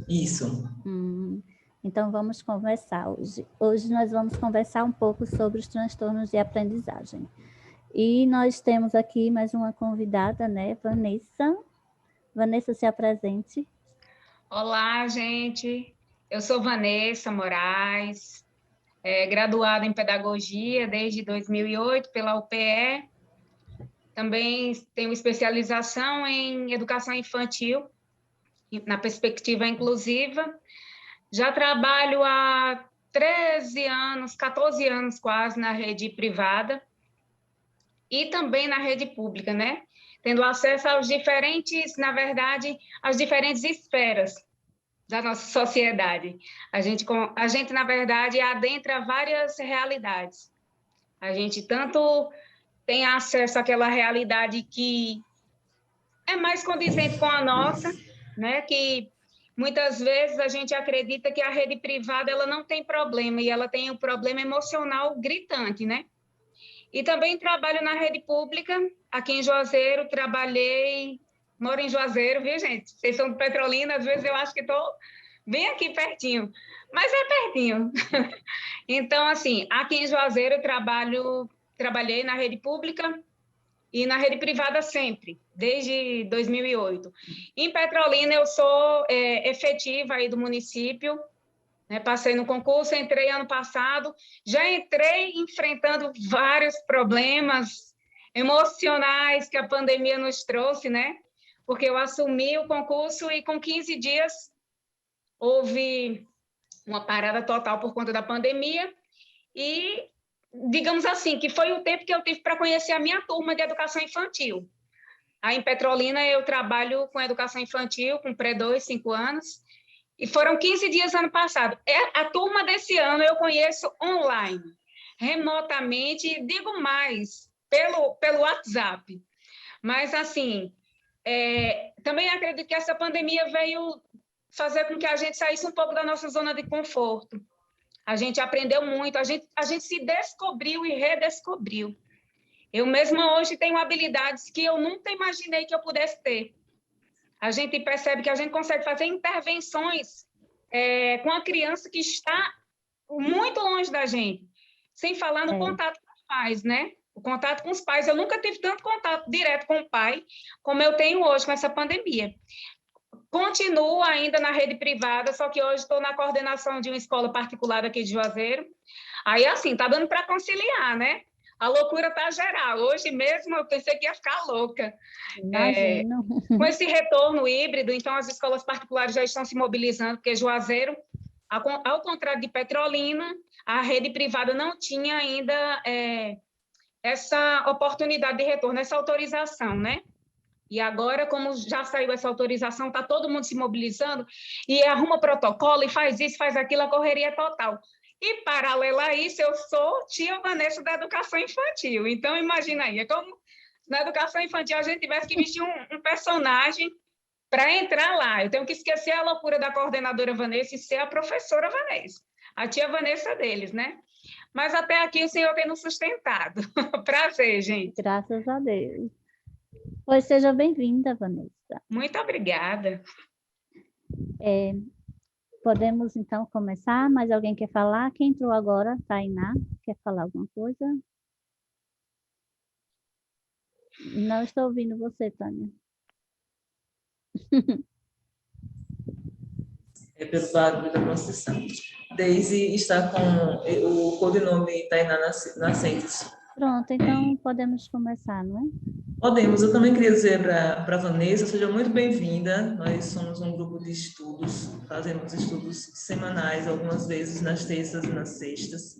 Isso. Então, vamos conversar hoje. Hoje nós vamos conversar um pouco sobre os transtornos de aprendizagem. E nós temos aqui mais uma convidada, né, Vanessa. Vanessa, se apresente. Olá, gente. Eu sou Vanessa Moraes, graduada em Pedagogia desde 2008 pela UPE. Também tenho especialização em Educação Infantil, na perspectiva inclusiva. Já trabalho há 13 anos, 14 anos quase na rede privada e também na rede pública, né? Tendo acesso aos diferentes, na verdade, às diferentes esferas da nossa sociedade. A gente, na verdade, adentra várias realidades. A gente tanto tem acesso àquela realidade que é mais condizente com a nossa, né? Que muitas vezes a gente acredita que a rede privada ela não tem problema, e ela tem um problema emocional gritante, né? E também trabalho na rede pública, aqui em Juazeiro, moro em Juazeiro, viu, gente? Vocês são de Petrolina, às vezes eu acho que estou bem aqui pertinho, mas é pertinho. Então, assim, aqui em Juazeiro eu trabalhei na rede pública e na rede privada sempre, desde 2008. Em Petrolina eu sou efetiva aí do município, né? Passei no concurso, entrei ano passado, já entrei enfrentando vários problemas emocionais que a pandemia nos trouxe, né? Porque eu assumi o concurso e com 15 dias houve uma parada total por conta da pandemia e, digamos assim, que foi o tempo que eu tive para conhecer a minha turma de educação infantil. Aí em Petrolina eu trabalho com educação infantil, com pré-2, 5 anos, e foram 15 dias ano passado. A turma desse ano eu conheço online, remotamente, digo mais, pelo WhatsApp. Mas, assim, também acredito que essa pandemia veio fazer com que a gente saísse um pouco da nossa zona de conforto. A gente aprendeu muito, a gente se descobriu e redescobriu. Eu mesma hoje tenho habilidades que eu nunca imaginei que eu pudesse ter. A gente percebe que a gente consegue fazer intervenções com a criança que está muito longe da gente, sem falar no contato com os pais, né? O contato com os pais. Eu nunca tive tanto contato direto com o pai como eu tenho hoje com essa pandemia. Continuo ainda na rede privada, só que hoje estou na coordenação de uma escola particular aqui de Juazeiro. Aí, assim, tá dando para conciliar, né? A loucura tá geral. Hoje mesmo eu pensei que ia ficar louca. Imagino. Com esse retorno híbrido, então as escolas particulares já estão se mobilizando, porque Juazeiro, ao contrário de Petrolina, a rede privada não tinha ainda essa oportunidade de retorno, essa autorização, né? E agora, como já saiu essa autorização, está todo mundo se mobilizando e arruma protocolo e faz isso, faz aquilo, a correria é total. E, paralelo a isso, eu sou tia Vanessa da educação infantil. Então, imagina aí, é como na educação infantil a gente tivesse que vestir um personagem para entrar lá. Eu tenho que esquecer a loucura da coordenadora Vanessa e ser a professora Vanessa, a tia Vanessa deles, né? Mas até aqui o senhor tem nos sustentado. Prazer, gente. Graças a Deus. Pois seja bem-vinda, Vanessa. Muito obrigada. Podemos, então, começar? Mais alguém quer falar? Quem entrou agora? Tainá, quer falar alguma coisa? Não estou ouvindo você, Tânia. É pelo barulho da concessão. Daisy está com o codinome Tainá Nascentes. Pronto, então podemos começar, não é? Podemos. Eu também queria dizer para a Vanessa, seja muito bem-vinda. Nós somos um grupo de estudos, fazemos estudos semanais, algumas vezes nas terças e nas sextas.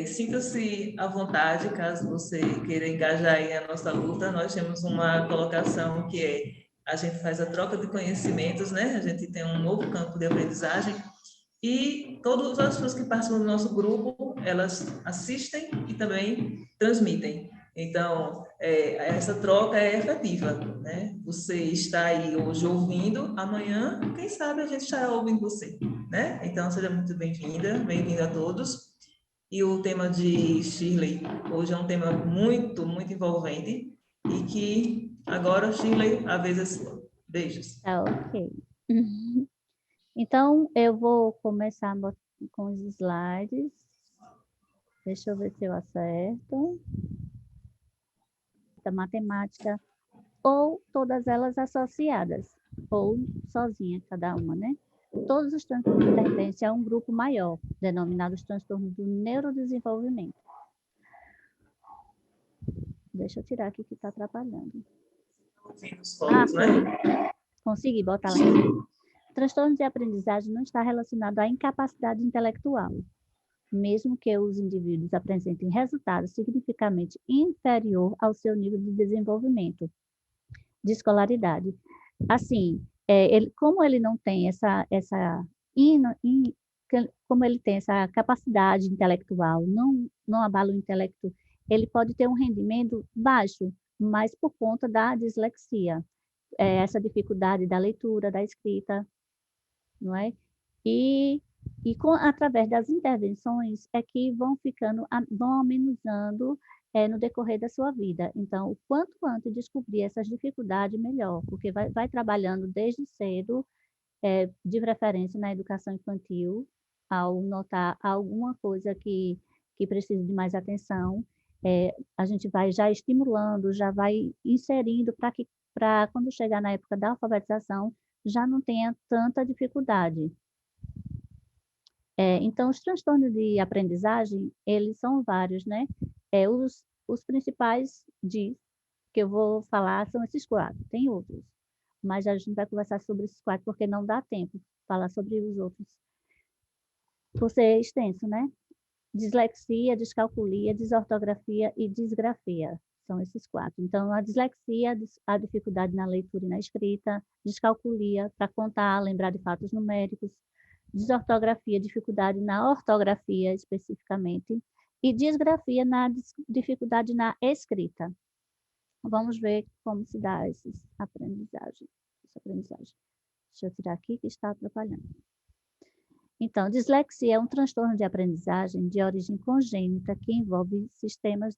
Sinta-se à vontade, caso você queira engajar aí a nossa luta. Nós temos uma colocação que a gente faz a troca de conhecimentos, né? A gente tem um novo campo de aprendizagem e todas as pessoas que participam do nosso grupo, elas assistem e também transmitem. Então, essa troca é efetiva, né? Você está aí hoje ouvindo, amanhã, quem sabe a gente estará ouvindo você, né? Então, seja muito bem-vinda, bem-vindo a todos. E o tema de Shirley hoje é um tema muito, muito envolvente e que agora, Shirley, a vez é sua. Beijos. Tá ok. Então, eu vou começar com os slides. Deixa eu ver se eu acerto. Da matemática, ou todas elas associadas, ou sozinha, cada uma, né? Todos os transtornos pertencem a um grupo maior, denominado os transtornos do neurodesenvolvimento. Deixa eu tirar aqui que está atrapalhando. Foi. Consegui botar lá. Transtornos de aprendizagem não está relacionado à incapacidade intelectual, mesmo que os indivíduos apresentem resultados significativamente inferior ao seu nível de desenvolvimento de escolaridade. Assim, como ele não tem como ele tem essa capacidade intelectual, não abala o intelecto, ele pode ter um rendimento baixo, mas por conta da dislexia, essa dificuldade da leitura, da escrita, não é? Através das intervenções é que vão amenizando no decorrer da sua vida. Então, o quanto antes descobrir essas dificuldades, melhor, porque vai trabalhando desde cedo, de preferência na educação infantil, ao notar alguma coisa que precisa de mais atenção, a gente vai já estimulando, já vai inserindo para quando chegar na época da alfabetização, já não tenha tanta dificuldade. Então, os transtornos de aprendizagem, eles são vários, né? Os principais que eu vou falar são esses 4, tem outros, mas a gente vai conversar sobre esses 4 porque não dá tempo de falar sobre os outros, por ser extenso, né? Dislexia, descalculia, desortografia e disgrafia, são esses 4. Então, a dislexia, a dificuldade na leitura e na escrita, descalculia, para contar, lembrar de fatos numéricos, desortografia, dificuldade na ortografia especificamente, e disgrafia, dificuldade na escrita. Vamos ver como se dá essa aprendizagem. Deixa eu tirar aqui que está atrapalhando. Então, dislexia é um transtorno de aprendizagem de origem congênita que envolve sistemas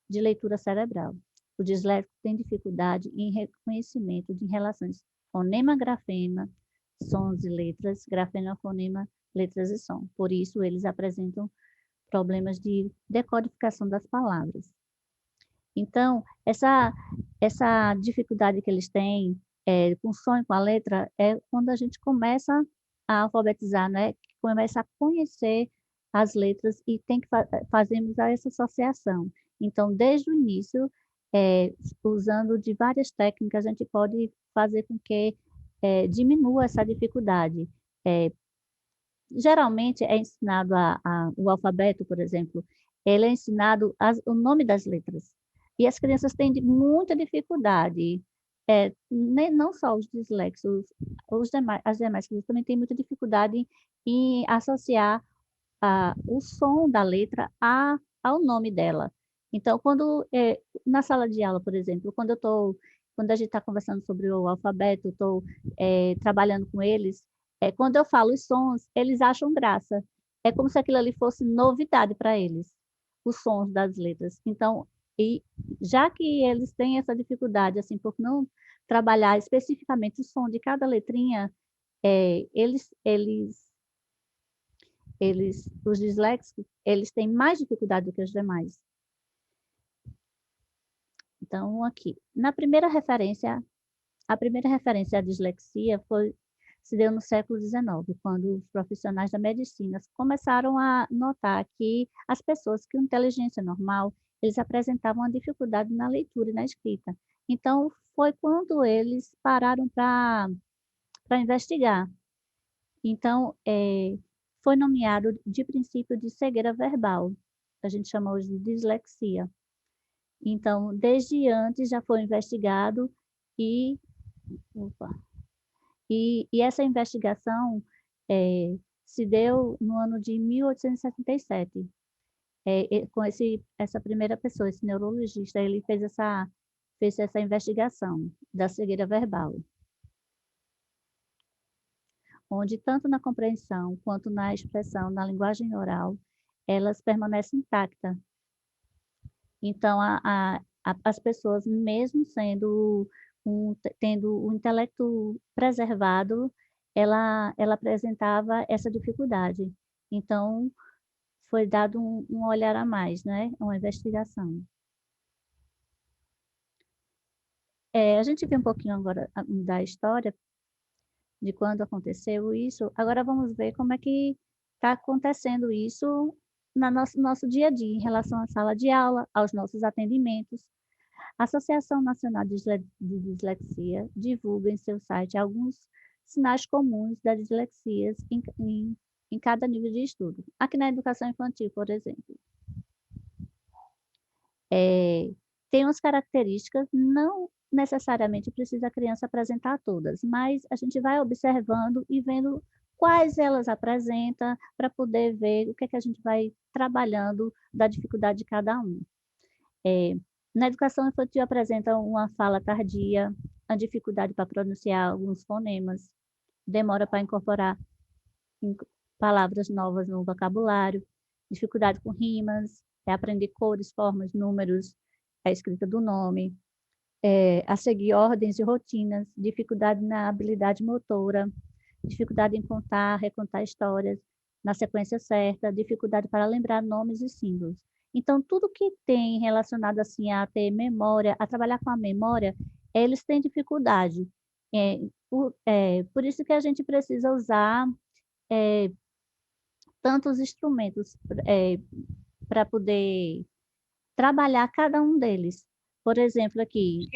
de leitura cerebral. O disléxico tem dificuldade em reconhecimento de relações fonema-grafema, sons e letras, grafema-fonema, letras e som. Por isso, eles apresentam problemas de decodificação das palavras. Então, essa dificuldade que eles têm com o som e com a letra é quando a gente começa a alfabetizar, né? Começa a conhecer as letras e tem que fazermos essa associação. Então, desde o início, usando de várias técnicas, a gente pode fazer com que diminua essa dificuldade. Geralmente é ensinado o alfabeto, por exemplo, ele é ensinado o nome das letras. E as crianças têm muita dificuldade, não só os dislexos, as demais crianças também têm muita dificuldade em associar o som da letra ao nome dela. Então, na sala de aula, por exemplo, quando a gente está conversando sobre o alfabeto, estou trabalhando com eles, quando eu falo os sons, eles acham graça. É como se aquilo ali fosse novidade para eles, os sons das letras. Então, já que eles têm essa dificuldade, assim, por não trabalhar especificamente o som de cada letrinha, os disléxicos, eles têm mais dificuldade do que os demais. Então, aqui, a primeira referência à dislexia se deu no século XIX, quando os profissionais da medicina começaram a notar que as pessoas com inteligência normal, eles apresentavam uma dificuldade na leitura e na escrita. Então, foi quando eles pararam para investigar. Então, foi nomeado de princípio de cegueira verbal, a gente chama hoje de dislexia. Então, desde antes já foi investigado e essa investigação se deu no ano de 1877. Com essa primeira pessoa, esse neurologista, ele fez essa investigação da cegueira verbal, onde tanto na compreensão quanto na expressão, na linguagem oral, elas permanecem intactas. Então, as pessoas, mesmo tendo o intelecto preservado, ela apresentava essa dificuldade. Então, foi dado um olhar a mais, né? Uma investigação. A gente viu um pouquinho agora da história, de quando aconteceu isso. Agora vamos ver como é que está acontecendo isso no nosso dia a dia, em relação à sala de aula, aos nossos atendimentos. A Associação Nacional de Dislexia divulga em seu site alguns sinais comuns das dislexias em cada nível de estudo. Aqui na educação infantil, por exemplo. Tem umas características, não necessariamente precisa a criança apresentar todas, mas a gente vai observando e vendo quais elas apresentam para poder ver o que é que a gente vai trabalhando da dificuldade de cada um. Na educação infantil apresenta uma fala tardia, a dificuldade para pronunciar alguns fonemas, demora para incorporar palavras novas no vocabulário, dificuldade com rimas, aprender cores, formas, números, a escrita do nome, a seguir ordens e rotinas, dificuldade na habilidade motora, dificuldade em contar, recontar histórias na sequência certa, dificuldade para lembrar nomes e símbolos. Então, tudo que tem relacionado assim a ter memória, a trabalhar com a memória, eles têm dificuldade. Por isso que a gente precisa usar tantos instrumentos para poder trabalhar cada um deles. Por exemplo, aqui.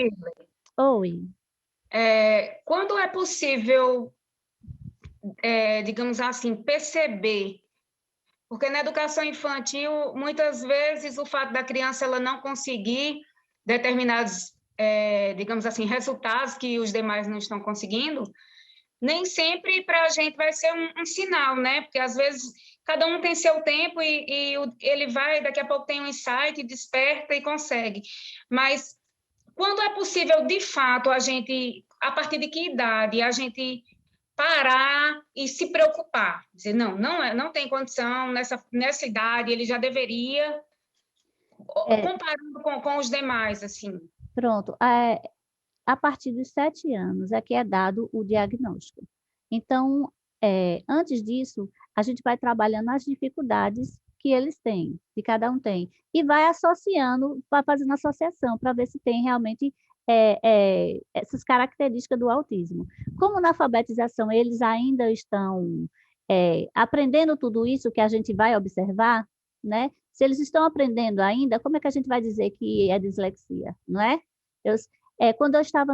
Oi. Quando é possível, digamos assim, perceber? Porque na educação infantil, muitas vezes, o fato da criança ela não conseguir determinados, digamos assim, resultados que os demais não estão conseguindo, nem sempre para a gente vai ser um sinal, né? Porque, às vezes, cada um tem seu tempo e ele vai, daqui a pouco tem um insight, desperta e consegue. Mas, quando é possível, de fato, a gente, a partir de que idade, a gente parar e se preocupar? Dizer, não tem condição, nessa idade, ele já deveria, comparando com os demais, assim. Pronto. A partir dos 7 anos é que é dado o diagnóstico. Então, antes disso, a gente vai trabalhando as dificuldades que eles têm, que cada um tem, e vai associando, vai fazendo associação para ver se tem realmente essas características do autismo. Como na alfabetização eles ainda estão aprendendo tudo isso que a gente vai observar, né? Se eles estão aprendendo ainda, como é que a gente vai dizer que é dislexia, não é? Quando eu estava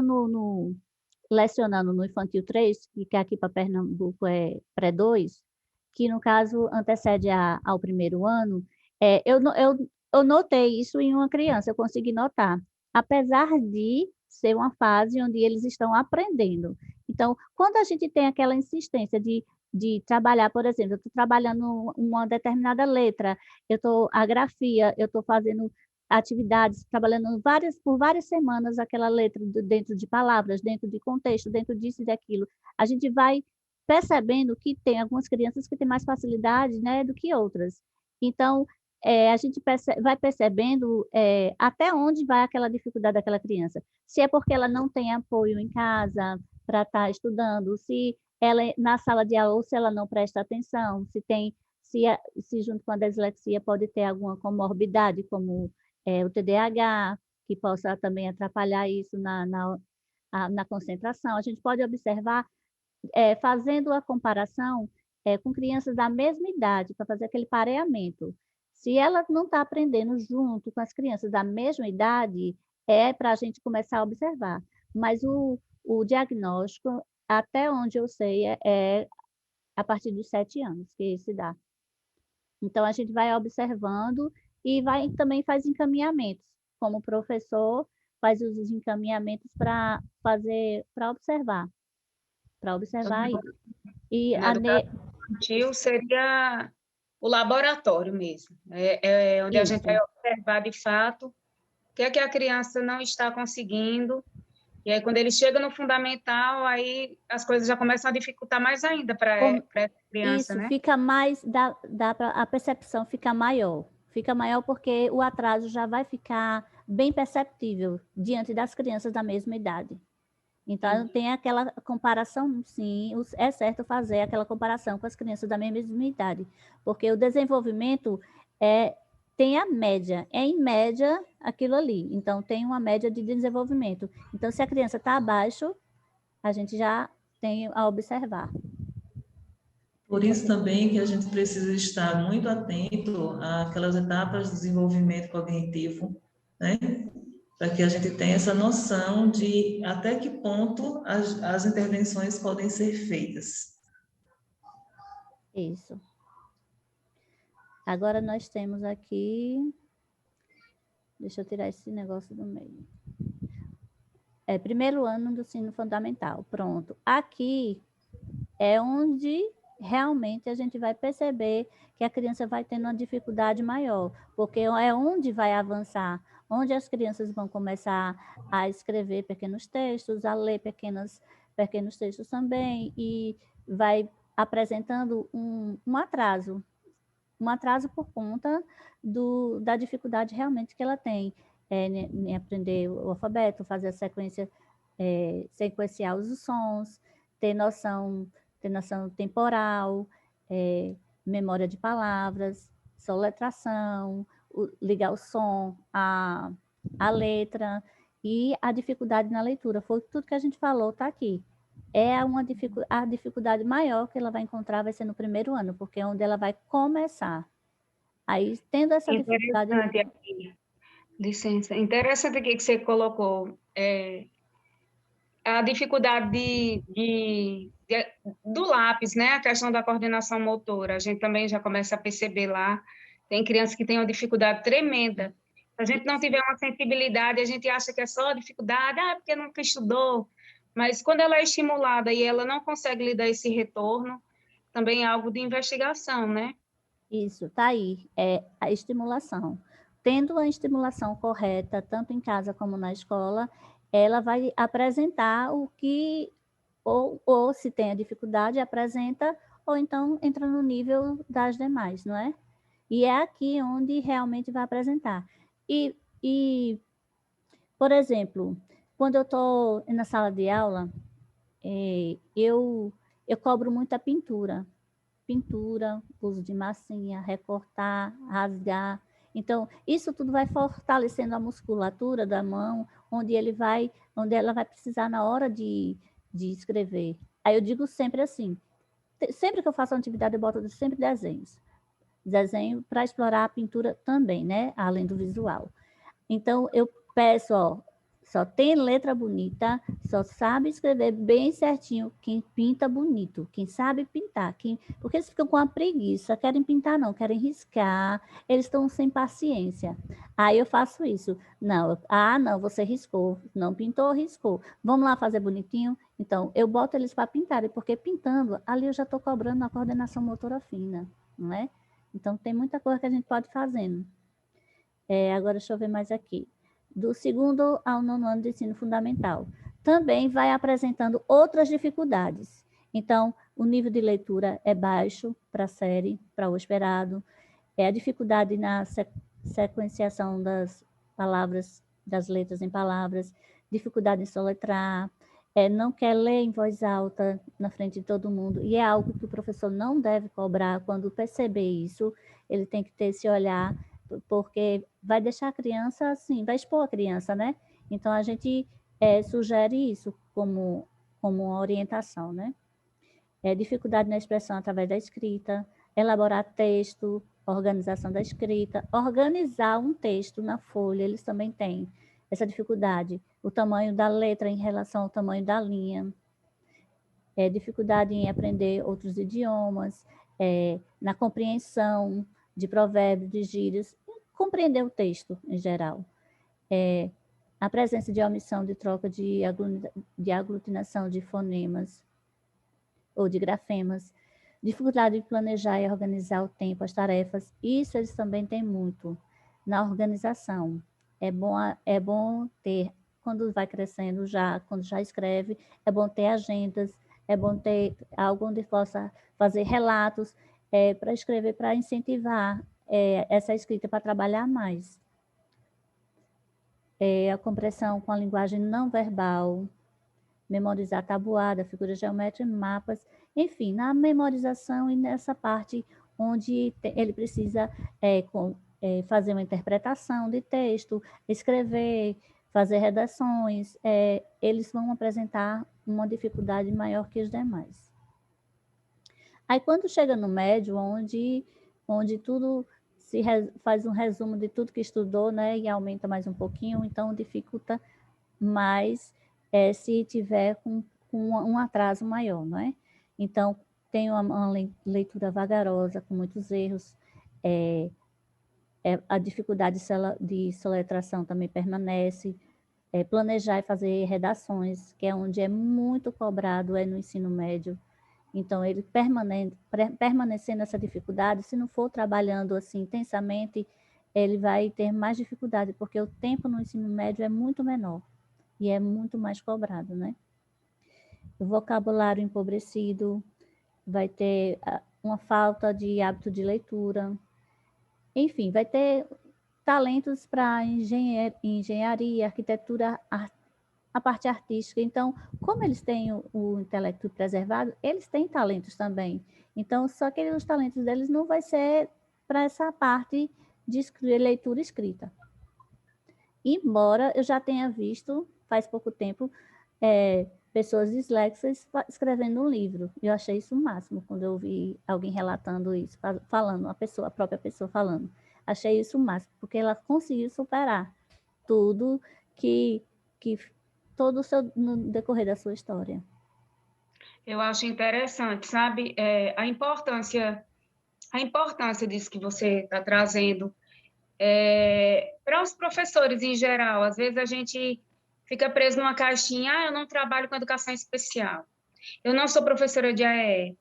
lecionando no Infantil 3, que aqui para Pernambuco é pré-2, que no caso antecede ao primeiro ano, eu notei isso em uma criança, eu consegui notar, apesar de ser uma fase onde eles estão aprendendo. Então, quando a gente tem aquela insistência de trabalhar, por exemplo, eu estou trabalhando uma determinada letra, a grafia, eu estou fazendo atividades, trabalhando por várias semanas aquela letra dentro de palavras, dentro de contexto, dentro disso e daquilo. A gente vai percebendo que tem algumas crianças que têm mais facilidade, né, do que outras. Então, a gente vai percebendo até onde vai aquela dificuldade daquela criança. Se é porque ela não tem apoio em casa para estar estudando, se ela na sala de aula, ou se ela não presta atenção, se junto com a dislexia pode ter alguma comorbidade, como o TDAH, que possa também atrapalhar isso na concentração. A gente pode observar, fazendo a comparação com crianças da mesma idade, para fazer aquele pareamento. Se ela não está aprendendo junto com as crianças da mesma idade, é para a gente começar a observar. Mas o diagnóstico, até onde eu sei, é a partir dos 7 anos que se dá. Então, a gente vai observando e também faz encaminhamentos. Como professor, faz os encaminhamentos para observar. Para observar isso. E na educação infantil seria o laboratório mesmo. Onde isso. A gente vai observar, de fato, o que é que a criança não está conseguindo. E aí, quando ele chega no fundamental, aí as coisas já começam a dificultar mais ainda para essa criança, isso, né? fica mais, a percepção fica maior. Fica maior porque o atraso já vai ficar bem perceptível diante das crianças da mesma idade. Então, tem aquela comparação, sim, é certo fazer aquela comparação com as crianças da mesma idade, porque o desenvolvimento tem a média, em média aquilo ali. Então, tem uma média de desenvolvimento. Então, se a criança está abaixo, a gente já tem a observar. Por isso também que a gente precisa estar muito atento àquelas etapas de desenvolvimento cognitivo, né? Para que a gente tenha essa noção de até que ponto as intervenções podem ser feitas. Isso. Agora nós temos aqui... Deixa eu tirar esse negócio do meio. Primeiro ano do ensino fundamental. Pronto. Aqui é onde realmente a gente vai perceber que a criança vai tendo uma dificuldade maior, porque é onde vai avançar, onde as crianças vão começar a escrever pequenos textos, a ler pequenos textos também, e vai apresentando um atraso por conta da dificuldade realmente que ela tem em aprender o alfabeto, fazer a sequenciar os sons, ter noção temporal, memória de palavras, soletração, ligar o som à letra, e a dificuldade na leitura. Foi tudo que a gente falou, está aqui. A dificuldade maior que ela vai encontrar vai ser no primeiro ano, porque é onde ela vai começar. Aí, tendo essa dificuldade... Interessante aqui. Licença. Interessante aqui que você colocou a dificuldade do lápis, né? A questão da coordenação motora. A gente também já começa a perceber lá. Tem crianças que têm uma dificuldade tremenda. Se a gente não tiver uma sensibilidade, a gente acha que é só dificuldade, porque nunca estudou. Mas quando ela é estimulada e ela não consegue lhe dar esse retorno, também é algo de investigação, né? Isso, tá aí, é a estimulação. Tendo a estimulação correta, tanto em casa como na escola, ela vai apresentar o que, ou se tem a dificuldade, apresenta, ou então entra no nível das demais, não é? E é aqui onde realmente vai apresentar. E por exemplo, quando eu estou na sala de aula, eu cobro muito a pintura, uso de massinha, recortar, rasgar. Então, isso tudo vai fortalecendo a musculatura da mão, onde ela vai precisar na hora de escrever. Aí eu digo sempre assim, sempre que eu faço uma atividade, eu boto sempre desenhos. Desenho para explorar a pintura também, né? Além do visual. Então, eu peço, só tem letra bonita, só sabe escrever bem certinho quem pinta bonito, quem sabe pintar. Porque eles ficam com a preguiça, querem pintar não, querem riscar, eles estão sem paciência. Aí eu faço isso. Não, você riscou, não pintou, riscou. Vamos lá fazer bonitinho? Então, eu boto eles para pintarem, porque pintando, ali eu já estou cobrando a coordenação motora fina, não é? Então, tem muita coisa que a gente pode ir fazendo. Agora, deixa eu ver mais aqui. Do 2º ao 9º ano de ensino fundamental. Também vai apresentando outras dificuldades. Então, o nível de leitura é baixo para a série, para o esperado. A dificuldade na sequenciação das palavras, das letras em palavras, dificuldade em soletrar, não quer ler em voz alta na frente de todo mundo, e é algo que o professor não deve cobrar. Quando perceber isso, ele tem que ter esse olhar, porque vai deixar a criança assim, vai expor a criança, né? Então, a gente sugere isso como uma orientação, né? Dificuldade na expressão através da escrita, elaborar texto, organização da escrita, organizar um texto na folha, eles também têm essa dificuldade. O tamanho da letra em relação ao tamanho da linha, dificuldade em aprender outros idiomas, na compreensão de provérbios, de gírias, compreender o texto em geral. A presença de omissão de troca de aglutinação de fonemas ou de grafemas, dificuldade de planejar e organizar o tempo, as tarefas, isso eles também têm muito na organização. É bom ter, quando vai crescendo quando já escreve, é bom ter agendas, é bom ter algo onde possa fazer relatos, para escrever, para incentivar essa escrita, para trabalhar mais. A compreensão com a linguagem não verbal, memorizar tabuada, figura geométrica, mapas, enfim, na memorização e nessa parte onde ele precisa fazer uma interpretação de texto, escrever, fazer redações, eles vão apresentar uma dificuldade maior que os demais. Aí, quando chega no médio, onde tudo faz um resumo de tudo que estudou, né, e aumenta mais um pouquinho, então dificulta mais se tiver com um atraso maior, não é? Então, tem uma leitura vagarosa, com muitos erros, a dificuldade de soletração também permanece, planejar e fazer redações, que é onde é muito cobrado, no ensino médio. Então, ele permanecendo nessa dificuldade, se não for trabalhando assim intensamente, ele vai ter mais dificuldade, porque o tempo no ensino médio é muito menor e é muito mais cobrado, né? O vocabulário empobrecido, vai ter uma falta de hábito de leitura, enfim, vai ter talentos para engenharia, arquitetura, a parte artística. Então, como eles têm o intelecto preservado, eles têm talentos também. Então, só que os talentos deles não vai ser para essa parte de leitura e escrita. Embora eu já tenha visto, faz pouco tempo, pessoas disléxicas escrevendo um livro. Eu achei isso o máximo, quando eu vi alguém relatando isso, falando, a própria pessoa falando. Achei isso o máximo, porque ela conseguiu superar tudo todo no decorrer da sua história. Eu acho interessante, sabe, a importância disso que você está trazendo para os professores em geral. Às vezes a gente fica preso numa caixinha, eu não trabalho com educação especial, eu não sou professora de AE.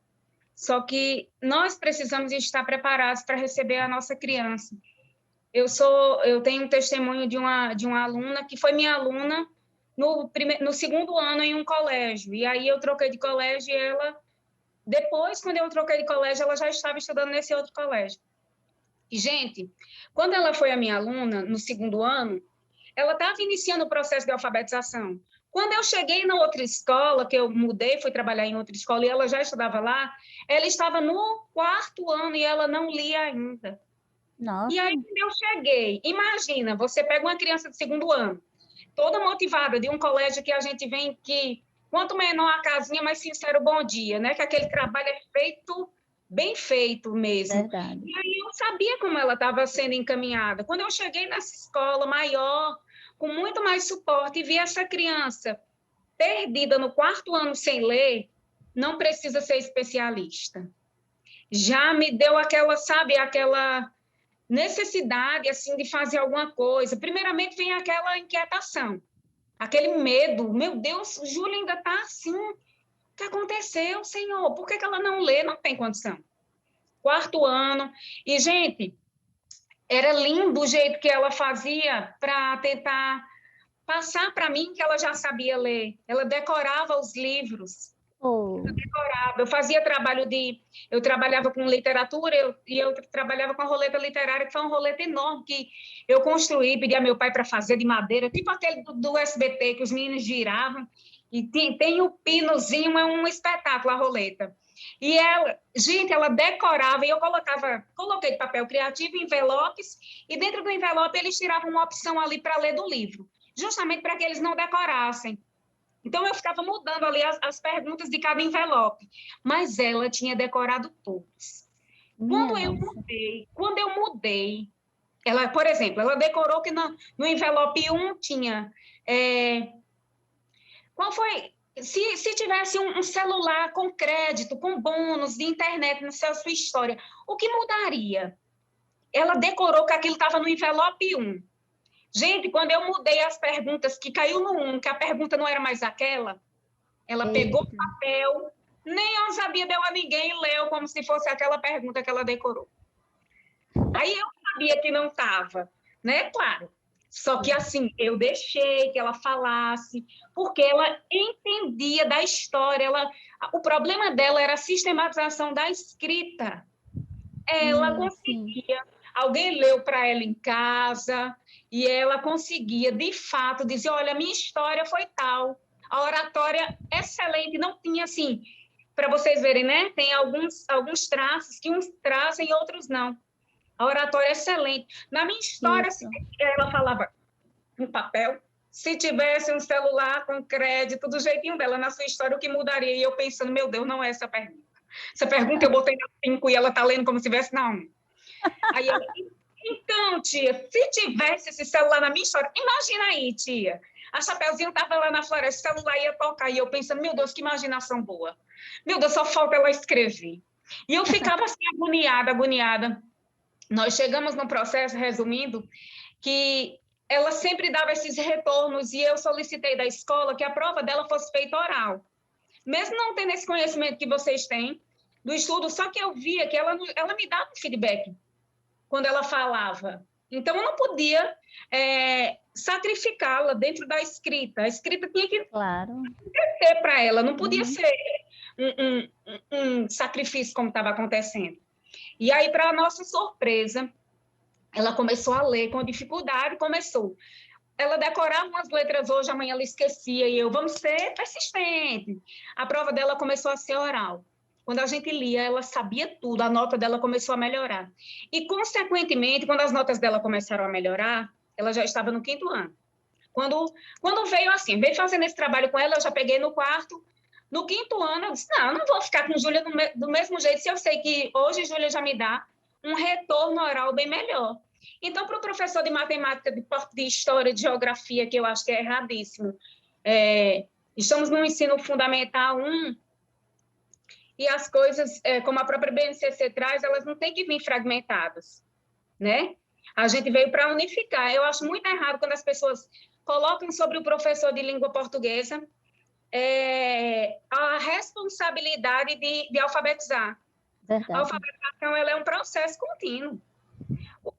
Só que nós precisamos estar preparados para receber a nossa criança. Eu tenho um testemunho de uma aluna que foi minha aluna no segundo ano em um colégio, e aí eu troquei de colégio e depois, quando eu troquei de colégio, ela já estava estudando nesse outro colégio. E, gente, quando ela foi a minha aluna, no segundo ano, ela estava iniciando o processo de alfabetização. Quando eu cheguei na outra escola, que eu mudei, fui trabalhar em outra escola, e ela já estudava lá, ela estava no quarto ano e ela não lia ainda. Nossa. E aí, quando eu cheguei, imagina, você pega uma criança de segundo ano, toda motivada, de um colégio que a gente vem que, quanto menor a casinha, mais sincero bom dia, né? Que aquele trabalho é feito, bem feito mesmo. Verdade. E aí eu sabia como ela estava sendo encaminhada. Quando eu cheguei nessa escola maior, com muito mais suporte, e vi essa criança perdida no quarto ano sem ler, não precisa ser especialista. Já me deu aquela, sabe, aquela necessidade assim de fazer alguma coisa. Primeiramente vem aquela inquietação, aquele medo. Meu Deus, Júlia ainda está assim. O que aconteceu, Senhor? Por que ela não lê? Não tem condição. Quarto ano. E, gente, era lindo o jeito que ela fazia para tentar passar para mim que ela já sabia ler. Ela decorava os livros. Oh. Eu fazia eu trabalhava com literatura e eu trabalhava com a roleta literária, que foi uma roleta enorme que eu construí, pedi a meu pai para fazer de madeira, tipo aquele do SBT, que os meninos giravam, e tem o pinozinho, é um espetáculo a roleta. E ela decorava, e eu coloquei de papel criativo, envelopes, e dentro do envelope eles tiravam uma opção ali para ler do livro, justamente para que eles não decorassem. Então, eu ficava mudando ali as perguntas de cada envelope, mas ela tinha decorado todos. Quando eu mudei, ela, por exemplo, ela decorou que no envelope 1 tinha... qual foi? Se tivesse um celular com crédito, com bônus de internet na sua história, o que mudaria? Ela decorou que aquilo estava no envelope 1. Gente, quando eu mudei as perguntas, que caiu no 1, que a pergunta não era mais aquela, ela pegou o papel, nem eu sabia, deu a ninguém e leu como se fosse aquela pergunta que ela decorou. Aí eu sabia que não estava, né? Claro. Só que assim, eu deixei que ela falasse, porque ela entendia da história. O problema dela era a sistematização da escrita. Ela conseguia, alguém leu para ela em casa, e ela conseguia, de fato, dizer, olha, minha história foi tal. a oratória excelente, não tinha assim, para vocês verem, né? Tem alguns traços que uns trazem e outros não. A oratória é excelente. Na minha história, ela falava em papel, se tivesse um celular com crédito, do jeitinho dela, na sua história, o que mudaria? E eu pensando, meu Deus, não é essa pergunta. Essa pergunta eu botei na 5 e ela está lendo como se tivesse na 1. Aí ela, então, tia, se tivesse esse celular na minha história, imagina aí, tia, a Chapeuzinho estava lá na floresta, o celular ia tocar, e eu pensando, meu Deus, que imaginação boa. Meu Deus, só falta ela escrever. E eu ficava assim, agoniada. Nós chegamos no processo, resumindo, que ela sempre dava esses retornos e eu solicitei da escola que a prova dela fosse feita oral. Mesmo não tendo esse conhecimento que vocês têm do estudo, só que eu via que ela me dava um feedback quando ela falava. Então, eu não podia sacrificá-la dentro da escrita. A escrita tinha que ter para ela, não podia ser um sacrifício como estava acontecendo. E aí, para a nossa surpresa, ela começou a ler com dificuldade, ela decorava umas letras hoje, amanhã ela esquecia, e vamos ser persistentes. A prova dela começou a ser oral. Quando a gente lia, ela sabia tudo, a nota dela começou a melhorar. E, consequentemente, quando as notas dela começaram a melhorar, ela já estava no 5º ano. Quando veio fazendo esse trabalho com ela, eu já peguei no 4º. No 5º ano, eu disse, não vou ficar com Júlia do mesmo jeito, se eu sei que hoje Júlia já me dá um retorno oral bem melhor. Então, para o professor de matemática, de história, de geografia, que eu acho que é erradíssimo, estamos no ensino fundamental 1, e as coisas, como a própria BNCC traz, elas não têm que vir fragmentadas, né? A gente veio para unificar. Eu acho muito errado quando as pessoas colocam sobre o professor de língua portuguesa a responsabilidade de alfabetizar. Verdade. A alfabetização ela é um processo contínuo.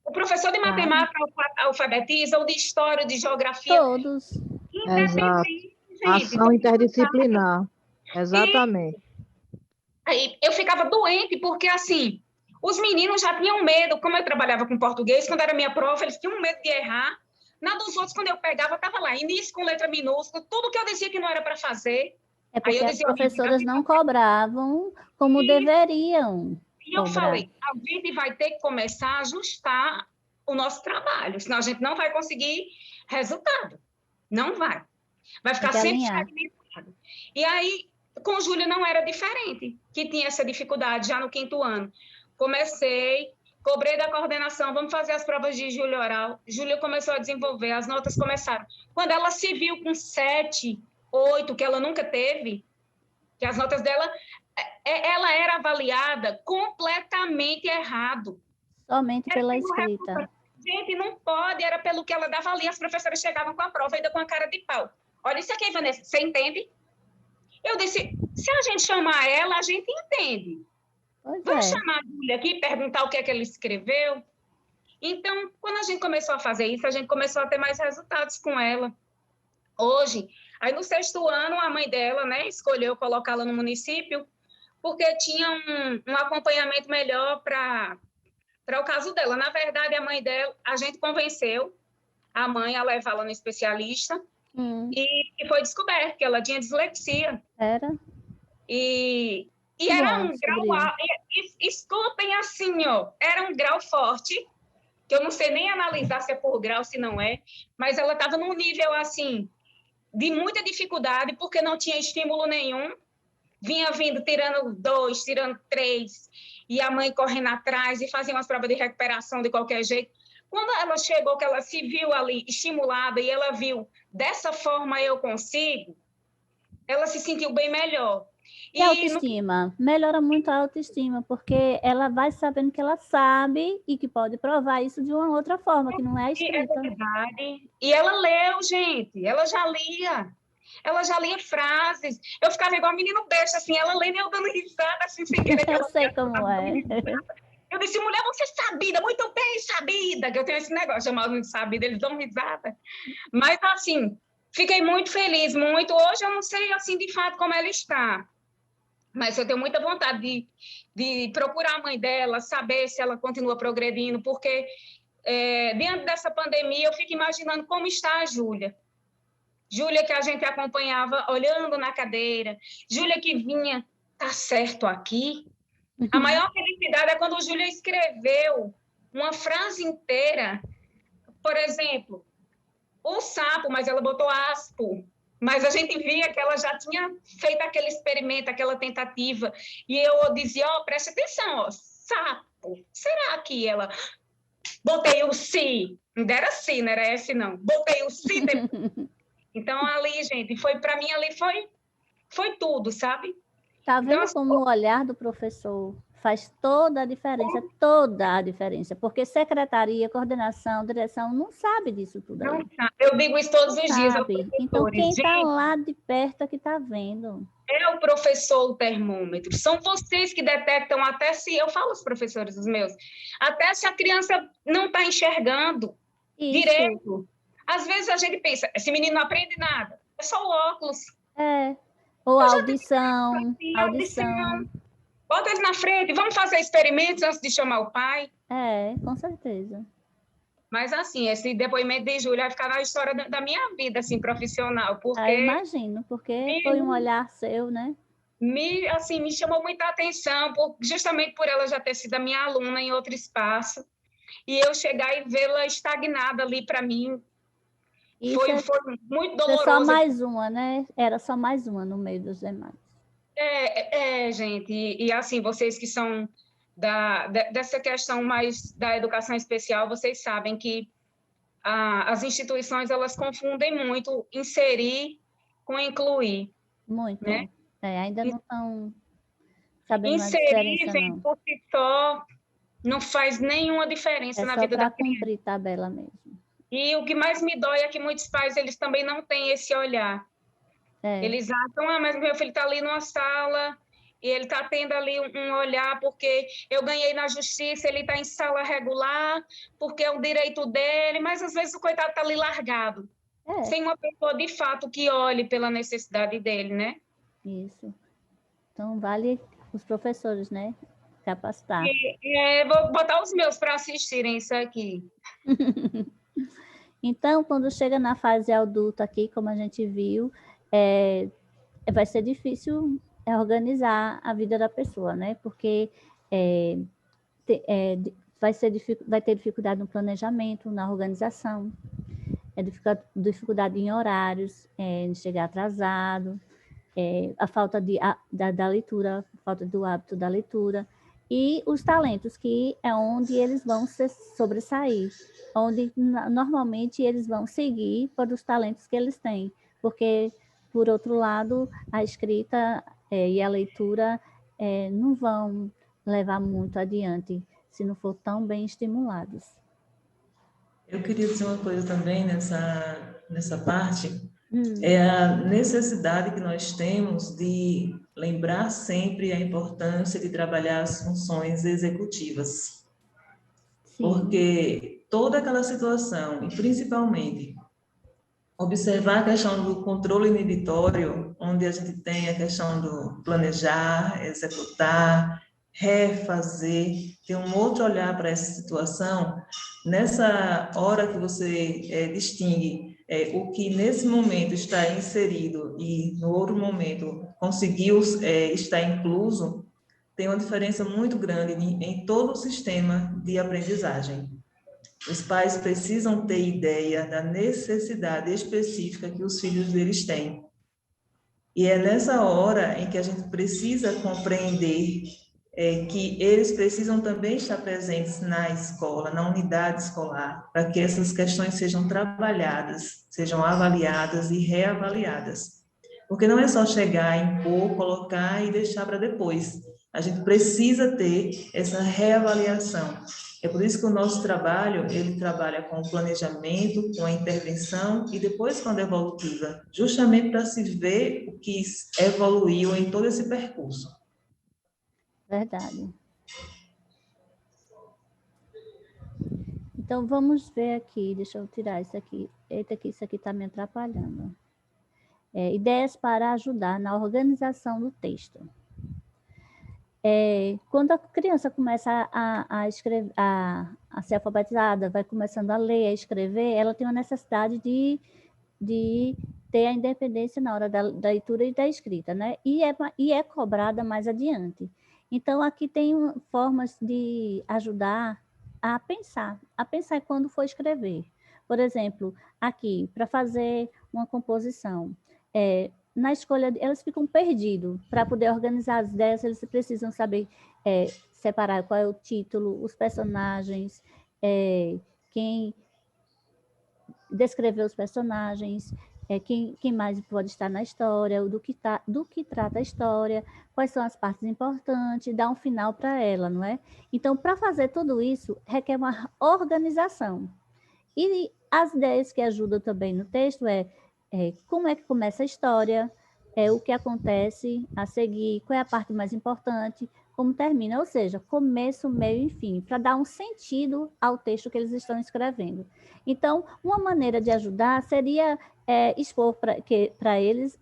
O professor de matemática alfabetiza, o de história, de geografia. Todos. Exato. Gente, ação interdisciplinar. Exatamente. Aí eu ficava doente, porque assim, os meninos já tinham medo, como eu trabalhava com português, quando era minha prova, eles tinham medo de errar. Na dos outros, quando eu pegava, estava lá, início com letra minúscula, tudo que eu dizia que não era para fazer. É porque as professoras não cobravam como deveriam. E eu falei, a gente vai ter que começar a ajustar o nosso trabalho, senão a gente não vai conseguir resultado. Não vai. Vai ficar sempre fragmentado. E aí, com Júlia não era diferente, que tinha essa dificuldade já no 5º ano. Cobrei da coordenação, vamos fazer as provas de Júlia oral. Júlia começou a desenvolver, as notas começaram. Quando ela se viu com 7, 8, que ela nunca teve, que as notas dela, ela era avaliada completamente errado. Somente pela escrita. Gente, não pode, era pelo que ela dava ali, as professoras chegavam com a prova ainda com a cara de pau. Olha isso aqui, Vanessa, você entende? Eu disse, se a gente chamar ela, a gente entende. Vamos chamar a Júlia aqui e perguntar o que é que ela escreveu? Então, quando a gente começou a fazer isso, a gente começou a ter mais resultados com ela. Hoje, aí no 6º ano, a mãe dela, né, escolheu colocá-la no município, porque tinha um acompanhamento melhor para o caso dela. Na verdade, a mãe dela, a gente convenceu a mãe a levá-la no especialista, e foi descoberto que ela tinha dislexia. Era? E era um grau alto. Escutem assim, ó, era um grau forte, que eu não sei nem analisar se é por grau, se não é, mas ela estava num nível, assim, de muita dificuldade, porque não tinha estímulo nenhum, vinha vindo, tirando 2, tirando 3, e a mãe correndo atrás, e fazia umas provas de recuperação de qualquer jeito. Quando ela chegou, que ela se viu ali estimulada, e ela viu, dessa forma eu consigo, ela se sentiu bem melhor. E a autoestima? Melhora muito a autoestima, porque ela vai sabendo que ela sabe e que pode provar isso de uma outra forma, que não é a escrita. É verdade. E ela leu, gente, ela já lia frases. Eu ficava igual a menino besta, assim, ela lendo e eu dando risada, assim, sem querer. Eu sei como é. Eu disse, mulher, você é sabida, muito bem sabida, que eu tenho esse negócio chamado de sabida, eles dão risada. Mas, assim, fiquei muito feliz, muito. Hoje eu não sei, assim, de fato, como ela está. Mas eu tenho muita vontade de procurar a mãe dela, saber se ela continua progredindo, porque diante dessa pandemia eu fico imaginando como está a Júlia. Júlia que a gente acompanhava olhando na cadeira, Júlia que vinha, tá certo aqui? A maior felicidade é quando Júlia escreveu uma frase inteira, por exemplo, o sapo, mas ela botou aspo, mas a gente via que ela já tinha feito aquele experimento, aquela tentativa, e eu dizia, preste atenção, sapo, será que ela... Botei o si, não era si, não era S não, botei o si depois. Então ali, gente, para mim ali foi tudo, sabe? Tá vendo Então, assim, como o olhar do professor faz toda a diferença, porque secretaria, coordenação, direção não sabe disso tudo não aí. sabe. Eu digo isso todos Não os dias aos sabe. Então, professores. quem está Gente, lá de perto é que está vendo. é o professor o termômetro. São vocês que detectam até se... Eu falo aos professores, os meus, até se a criança não está enxergando Isso. direito. Às vezes a gente pensa, esse menino não aprende nada. É só o óculos. É. Ou Eu já audição. audição. Bota ele na frente, vamos fazer experimentos antes de chamar o pai. É, com certeza. Mas, assim, esse depoimento de Júlia vai ficar na história da minha vida, assim, profissional, porque Imagino, porque foi um olhar seu, né? me chamou muita atenção, justamente por ela já ter sido a minha aluna em outro espaço, e eu chegar e vê-la estagnada ali para mim, foi muito doloroso. Só mais uma, né? Era só mais uma no meio dos demais. Gente, e assim, vocês que são dessa questão mais da educação especial, vocês sabem que as instituições, elas confundem muito inserir com incluir. Muito. Né? Ainda não estão sabendo a Inserir, diferença, gente, não. por si só não faz nenhuma diferença na vida da criança. É só para cumprir tabela mesmo. E o que mais me dói é que muitos pais, eles também não têm esse olhar. Eles acham, mas meu filho está ali numa sala e ele está tendo ali um olhar porque eu ganhei na justiça, ele está em sala regular, porque é um direito dele, mas às vezes o coitado está ali largado, sem uma pessoa de fato que olhe pela necessidade dele, né? Isso. Então, vale os professores, né? Capacitar. Vou botar os meus para assistirem isso aqui. Então, quando chega na fase adulta aqui, como a gente viu, vai ser difícil organizar a vida da pessoa, né? Porque vai ter dificuldade no planejamento, na organização, dificuldade em horários, em chegar atrasado, a falta da leitura, a falta do hábito da leitura, e os talentos, que é onde eles vão se sobressair, onde normalmente eles vão seguir por os talentos que eles têm, porque, por outro lado, a escrita e a leitura não vão levar muito adiante, se não for tão bem estimulados. Eu queria dizer uma coisa também nessa parte, é a necessidade que nós temos de lembrar sempre a importância de trabalhar as funções executivas. Sim. Porque toda aquela situação, e principalmente observar a questão do controle inibitório, onde a gente tem a questão do planejar, executar, refazer, ter um outro olhar para essa situação, nessa hora que você distingue o que nesse momento está inserido e no outro momento conseguiu estar incluso, tem uma diferença muito grande em todo o sistema de aprendizagem. Os pais precisam ter ideia da necessidade específica que os filhos deles têm. E é nessa hora em que a gente precisa compreender que eles precisam também estar presentes na escola, na unidade escolar, para que essas questões sejam trabalhadas, sejam avaliadas e reavaliadas. Porque não é só chegar, impor, colocar e deixar para depois. A gente precisa ter essa reavaliação. É por isso que o nosso trabalho, ele trabalha com o planejamento, com a intervenção e depois com a devolutiva, justamente para se ver o que evoluiu em todo esse percurso. Verdade. Então, vamos ver aqui, deixa eu tirar isso aqui. Eita, que isso aqui está me atrapalhando. Ideias para ajudar na organização do texto. Quando a criança começa a escrever, a ser alfabetizada, vai começando a ler, a escrever, ela tem uma necessidade de ter a independência na hora da leitura e da escrita, né? E é cobrada mais adiante. Então, aqui tem formas de ajudar a pensar quando for escrever. Por exemplo, aqui, para fazer uma composição, na escolha, elas ficam perdidos. Para poder organizar as ideias, eles precisam saber separar qual é o título, os personagens, quem descrever os personagens, quem mais pode estar na história, do que trata a história, quais são as partes importantes, dar um final para ela, não é? Então, para fazer tudo isso, requer uma organização. E as ideias que ajudam também no texto como é que começa a história, o que acontece a seguir, qual é a parte mais importante, como termina, ou seja, começo, meio e fim, para dar um sentido ao texto que eles estão escrevendo. Então, uma maneira de ajudar seria expor para eles,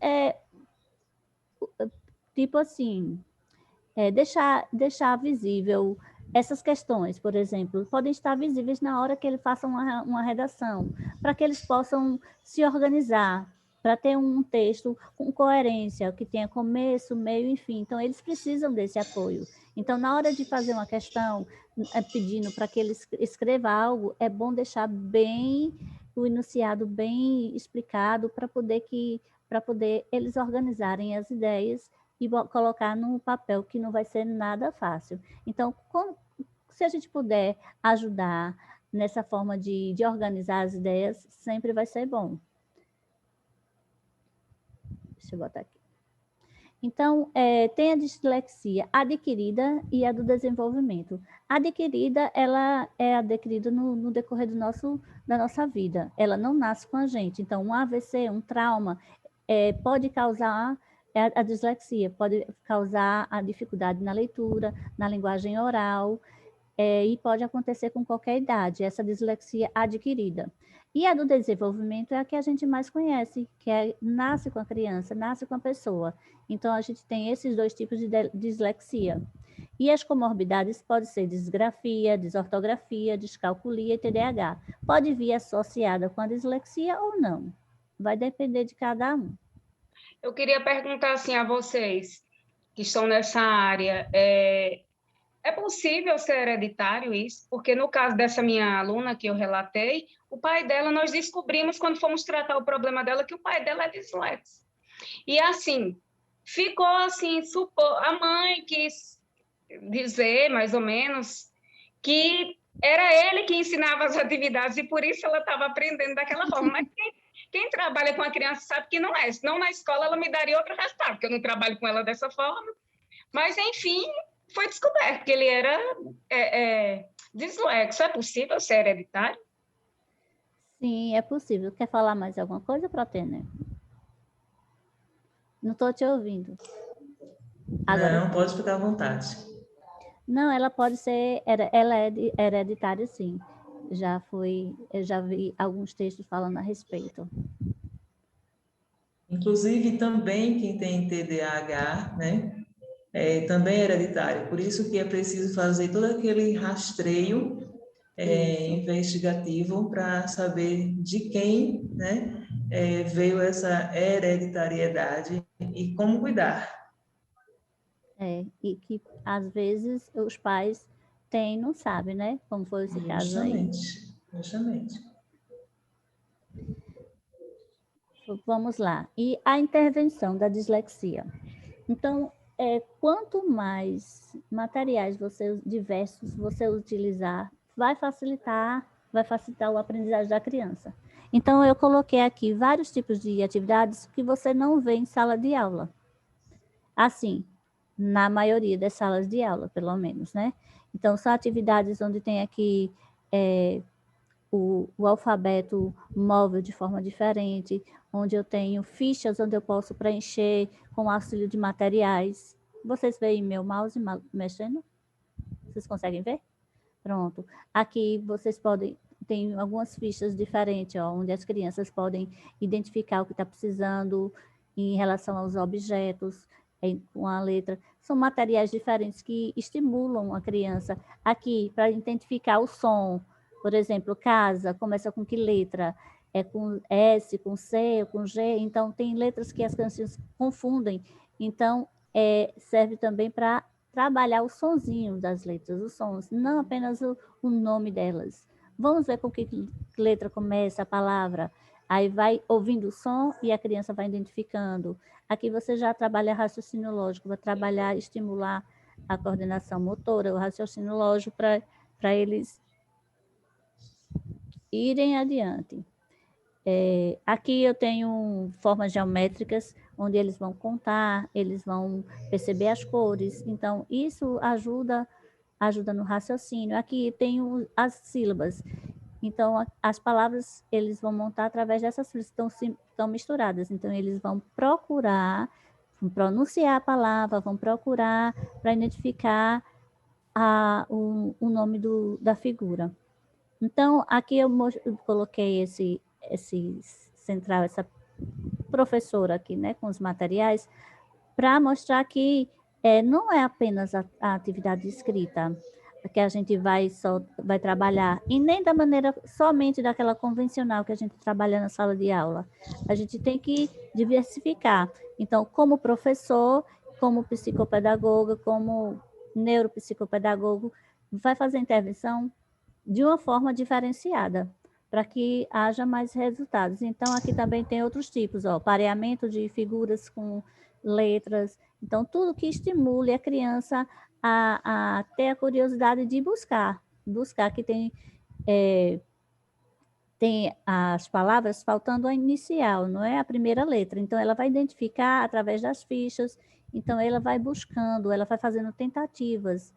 tipo assim, deixar visível essas questões, por exemplo, podem estar visíveis na hora que ele faça uma redação, para que eles possam se organizar, para ter um texto com coerência, que tenha começo, meio e fim. Então, eles precisam desse apoio. Então, na hora de fazer uma questão, pedindo para que ele escreva algo, é bom deixar bem o enunciado bem explicado para poder eles organizarem as ideias e colocar no papel, que não vai ser nada fácil. Então, se a gente puder ajudar nessa forma de organizar as ideias, sempre vai ser bom. Deixa eu botar aqui. Então, tem a dislexia adquirida e a do desenvolvimento. A adquirida, ela é adquirida no decorrer da nossa vida. Ela não nasce com a gente. Então, um AVC, um trauma, pode causar a dislexia, pode causar a dificuldade na leitura, na linguagem oral, e pode acontecer com qualquer idade, essa dislexia adquirida. E a do desenvolvimento é a que a gente mais conhece, que nasce com a criança, nasce com a pessoa. Então, a gente tem esses dois tipos de dislexia. E as comorbidades podem ser disgrafia, desortografia, descalculia e TDAH. Pode vir associada com a dislexia ou não. Vai depender de cada um. Eu queria perguntar assim a vocês que estão nessa área, é possível ser hereditário isso? Porque no caso dessa minha aluna que eu relatei, o pai dela, nós descobrimos quando fomos tratar o problema dela que o pai dela é dislexo. E assim, ficou assim, a mãe quis dizer, mais ou menos, que era ele que ensinava as atividades e por isso ela estava aprendendo daquela forma. Mas quem trabalha com a criança sabe que não é. Senão na escola ela me daria outro resultado, porque eu não trabalho com ela dessa forma. Mas, enfim, foi descoberto que ele era dislexo. É possível ser hereditário? Sim, é possível. Quer falar mais alguma coisa, Protênia? Não estou te ouvindo. Agora, não, pode ficar à vontade. Não, ela pode ser, ela é hereditária, sim. Eu já vi alguns textos falando a respeito. Inclusive, também quem tem TDAH, né, também é hereditário. Por isso que é preciso fazer todo aquele rastreio investigativo para saber de quem, né, veio essa hereditariedade e como cuidar. E que às vezes os pais não sabem, né? Como foi esse caso aí. Justamente. Vamos lá. E a intervenção da dislexia. Então, quanto mais materiais diversos você utilizar, vai facilitar o aprendizagem da criança. Então, eu coloquei aqui vários tipos de atividades que você não vê em sala de aula. Assim, na maioria das salas de aula, pelo menos, né? Então, são atividades onde tem aqui o alfabeto móvel de forma diferente, onde eu tenho fichas onde eu posso preencher com auxílio de materiais. Vocês veem meu mouse mexendo? Vocês conseguem ver? Pronto. Aqui vocês tem algumas fichas diferentes, ó, onde as crianças podem identificar o que está precisando em relação aos objetos, com a letra. São materiais diferentes que estimulam a criança aqui para identificar o som. Por exemplo, casa, começa com que letra? é com S, com C, com G, então tem letras que as crianças confundem. Então, serve também para trabalhar o sonzinho das letras, os sons, não apenas o nome delas. Vamos ver com que letra começa a palavra. Aí vai ouvindo o som e a criança vai identificando. Aqui você já trabalha raciocínio lógico, vai trabalhar, estimular a coordenação motora, o raciocínio lógico para eles irem adiante. Aqui eu tenho formas geométricas, onde eles vão contar, eles vão perceber as cores. Então, isso ajuda no raciocínio. Aqui tem as sílabas. Então, as palavras eles vão montar através dessas sílabas, estão misturadas. Então, eles vão procurar, vão pronunciar a palavra, vão procurar para identificar o nome da figura. Então, aqui eu coloquei esse central, essa professora aqui, né, com os materiais, para mostrar que não é apenas a atividade escrita que a gente vai trabalhar, e nem da maneira somente daquela convencional que a gente trabalha na sala de aula. A gente tem que diversificar. Então, como professor, como psicopedagoga, como neuropsicopedagogo, vai fazer intervenção de uma forma diferenciada, para que haja mais resultados. Então, aqui também tem outros tipos, pareamento de figuras com letras. Então, tudo que estimule a criança a ter a curiosidade de buscar, que tem as palavras faltando a inicial, não é a primeira letra. Então, ela vai identificar através das fichas, então ela vai buscando, ela vai fazendo tentativas,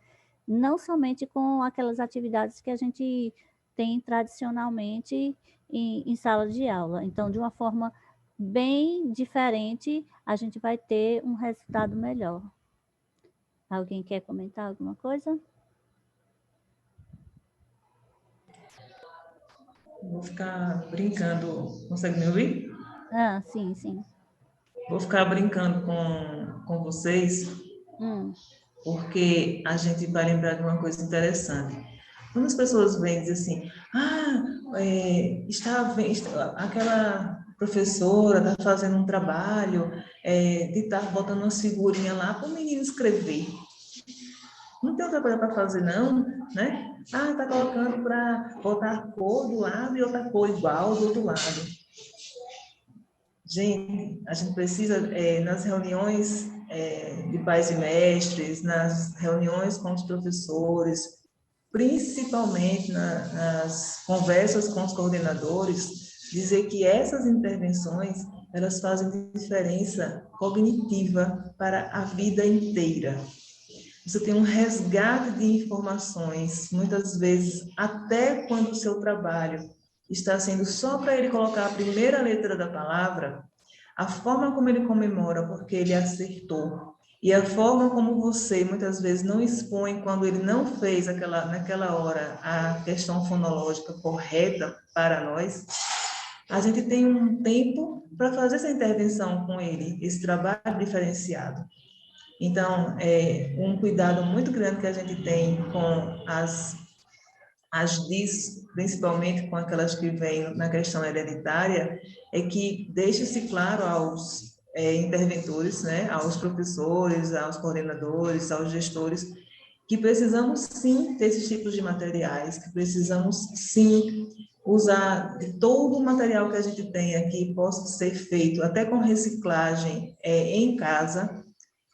não somente com aquelas atividades que a gente tem tradicionalmente em sala de aula. Então, de uma forma bem diferente, a gente vai ter um resultado melhor. Alguém quer comentar alguma coisa? Vou ficar brincando. Consegue me ouvir? Sim, sim. Vou ficar brincando com vocês, porque a gente vai lembrar de uma coisa interessante. Quando as pessoas vêm e dizem assim, aquela professora está fazendo um trabalho de estar botando uma figurinha lá para o menino escrever. Não tem outra coisa para fazer, não, né? Está colocando para botar a cor do lado e outra cor igual do outro lado. Gente, a gente precisa, nas reuniões de pais e mestres, nas reuniões com os professores, principalmente nas conversas com os coordenadores, dizer que essas intervenções, elas fazem diferença cognitiva para a vida inteira. Você tem um resgate de informações, muitas vezes, até quando o seu trabalho está sendo só para ele colocar a primeira letra da palavra, a forma como ele comemora porque ele acertou, e a forma como você, muitas vezes, não expõe quando ele não fez naquela hora a questão fonológica correta para nós, a gente tem um tempo para fazer essa intervenção com ele, esse trabalho diferenciado. Então, um cuidado muito grande que a gente tem com as DIS, principalmente com aquelas que vêm na questão hereditária, é que deixe-se claro aos interventores, né, aos professores, aos coordenadores, aos gestores, que precisamos sim desses tipos de materiais, que precisamos sim usar de todo o material que a gente tem aqui, possa ser feito até com reciclagem em casa.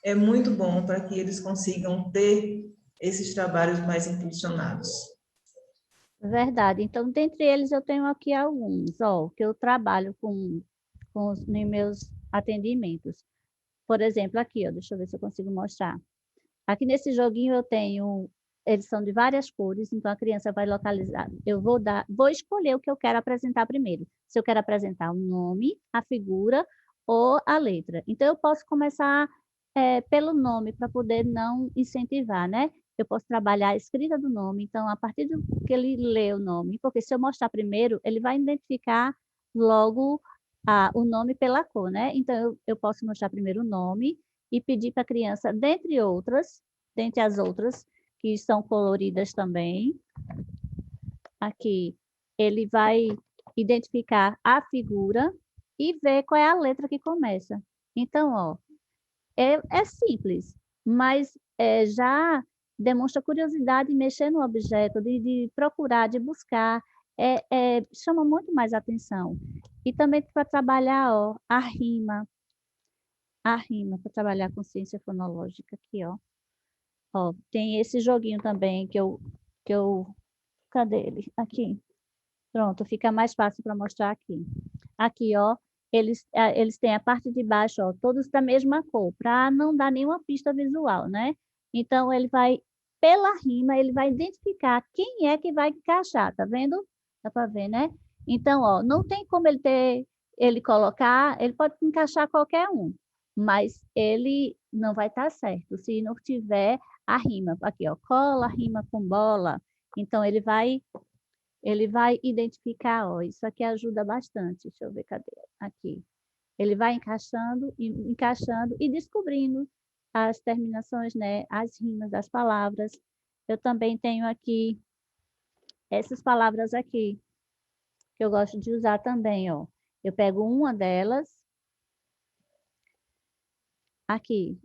É muito bom para que eles consigam ter esses trabalhos mais impulsionados. Verdade. Então, dentre eles, eu tenho aqui alguns, que eu trabalho nos meus atendimentos. Por exemplo, aqui, deixa eu ver se eu consigo mostrar. Aqui nesse joguinho eu tenho, eles são de várias cores, então a criança vai localizar. Eu vou escolher o que eu quero apresentar primeiro. Se eu quero apresentar o nome, a figura ou a letra. Então, eu posso começar pelo nome, para poder não incentivar, né? Eu posso trabalhar a escrita do nome, então, a partir do que ele lê o nome, porque se eu mostrar primeiro, ele vai identificar logo o nome pela cor, né? Então, eu posso mostrar primeiro o nome e pedir para a criança, dentre as outras, que são coloridas também, aqui, ele vai identificar a figura e ver qual é a letra que começa. Então, ó, é simples, mas já demonstra curiosidade em mexer no objeto, de procurar, de buscar, chama muito mais atenção. E também para trabalhar, ó, a rima, para trabalhar a consciência fonológica aqui, ó. Ó, tem esse joguinho também cadê ele? Aqui. Pronto, fica mais fácil para mostrar aqui. Aqui, ó, eles têm a parte de baixo, ó, todos da mesma cor, para não dar nenhuma pista visual, né? Então, ele vai, pela rima, ele vai identificar quem é que vai encaixar, tá vendo? Dá para ver, né? Então, ó, não tem como ele colocar, ele pode encaixar qualquer um, mas ele não vai estar certo se não tiver a rima. Aqui, ó, cola, rima com bola. Então, ele vai identificar, ó, isso aqui ajuda bastante. Deixa eu ver, cadê? Aqui. Ele vai encaixando e descobrindo as terminações, né? As rimas das palavras. Eu também tenho aqui essas palavras aqui, que eu gosto de usar também, ó. Eu pego uma delas, aqui,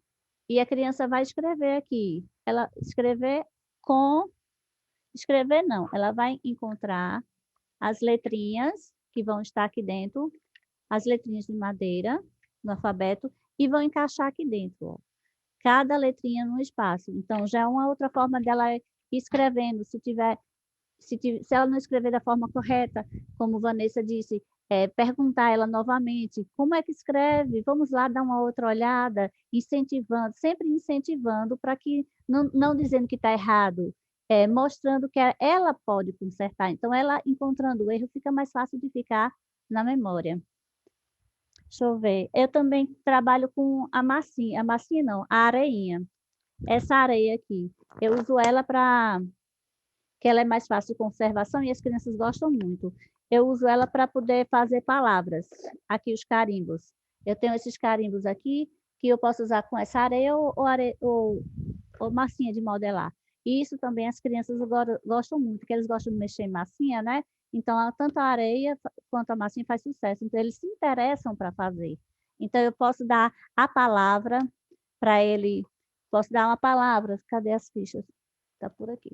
e a criança vai escrever aqui. Ela escrever não, ela vai encontrar as letrinhas que vão estar aqui dentro, as letrinhas de madeira no alfabeto, e vão encaixar aqui dentro, ó. Cada letrinha no espaço. Então, já é uma outra forma dela ir escrevendo. Se ela não escrever da forma correta, como Vanessa disse, perguntar ela novamente, como é que escreve? Vamos lá dar uma outra olhada, incentivando, sempre incentivando, para que, não dizendo que está errado, mostrando que ela pode consertar. Então, ela encontrando o erro, fica mais fácil de ficar na memória. Deixa eu ver. Eu também trabalho com a massinha não, a areinha. Essa areia aqui, eu uso ela para que ela é mais fácil de conservação e as crianças gostam muito. Eu uso ela para poder fazer palavras. Aqui os carimbos. Eu tenho esses carimbos aqui que eu posso usar com essa areia ou massinha de modelar. E isso também as crianças gostam muito, porque eles gostam de mexer em massinha, né? Então, tanto a areia quanto a massinha faz sucesso. Então, eles se interessam para fazer. Então, eu posso dar a palavra para ele. Posso dar uma palavra. Cadê as fichas? Está por aqui.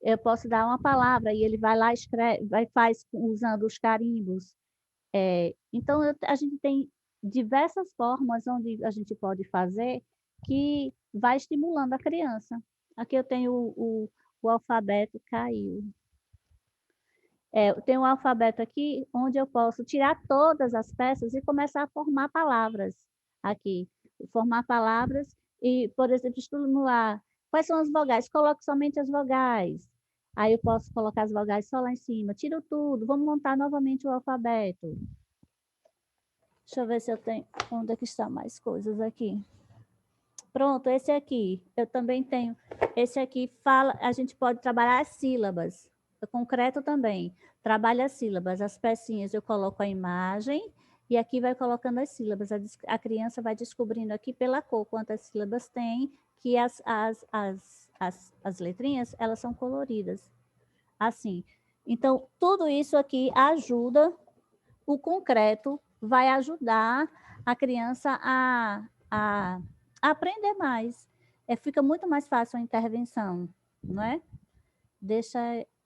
Eu posso dar uma palavra e ele vai lá, escreve, faz usando os carimbos. Então, a gente tem diversas formas onde a gente pode fazer que vai estimulando a criança. Aqui eu tenho o alfabeto, caiu. Eu tenho um alfabeto aqui onde eu posso tirar todas as peças e começar a formar palavras aqui. Formar palavras e, por exemplo, estimular. Quais são as vogais? Coloco somente as vogais. Aí eu posso colocar as vogais só lá em cima. Tiro tudo. Vamos montar novamente o alfabeto. Deixa eu ver se eu tenho... Onde é que estão mais coisas aqui? Pronto, esse aqui. Eu também tenho. Esse aqui fala... A gente pode trabalhar as sílabas. O concreto também. Trabalha as sílabas. As pecinhas eu coloco a imagem e aqui vai colocando as sílabas. A criança vai descobrindo aqui pela cor quantas sílabas tem, que as letrinhas, elas são coloridas. Assim. Então, tudo isso aqui ajuda, o concreto vai ajudar a criança a aprender mais. Fica muito mais fácil a intervenção, não é?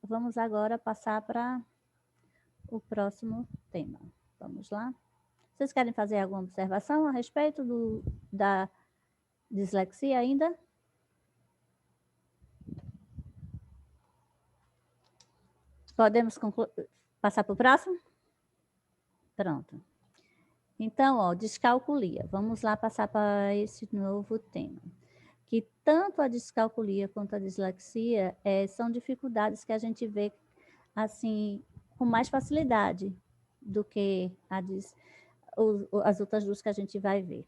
Vamos agora passar para o próximo tema. Vamos lá? Vocês querem fazer alguma observação a respeito da dislexia ainda? Podemos passar para o próximo? Pronto. Então, ó, descalculia. Vamos lá passar para esse novo tema. Que tanto a descalculia quanto a dislexia são dificuldades que a gente vê assim com mais facilidade do que as outras duas que a gente vai ver.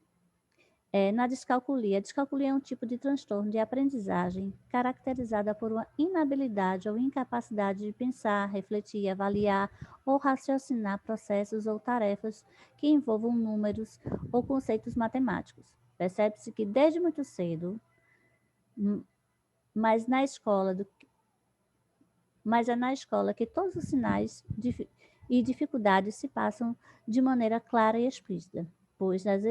Na descalculia, a descalculia é um tipo de transtorno de aprendizagem caracterizada por uma inabilidade ou incapacidade de pensar, refletir, avaliar ou raciocinar processos ou tarefas que envolvam números ou conceitos matemáticos. Percebe-se que desde muito cedo, mas é na escola que todos os sinais e dificuldades se passam de maneira clara e explícita, pois as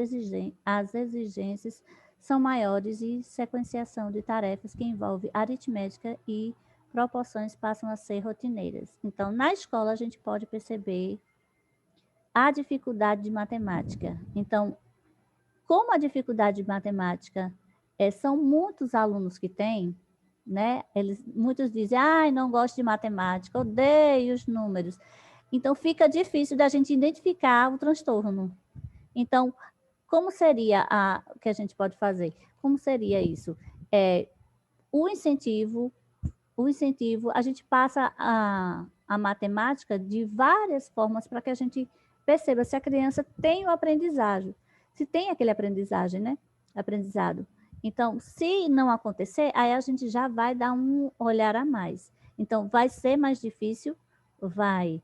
exigências são maiores e sequenciação de tarefas que envolve aritmética e proporções passam a ser rotineiras. Então, na escola, a gente pode perceber a dificuldade de matemática. Então, como a dificuldade de matemática são muitos alunos que têm, né? Muitos dizem, ai, não gosto de matemática, odeio os números. Então, fica difícil da gente identificar o transtorno. Então, como seria o que a gente pode fazer? Como seria isso? O incentivo, a gente passa a matemática de várias formas para que a gente perceba se a criança tem o aprendizagem, se tem aquele aprendizagem, né? Aprendizado. Então, se não acontecer, aí a gente já vai dar um olhar a mais. Então, vai ser mais difícil? Vai.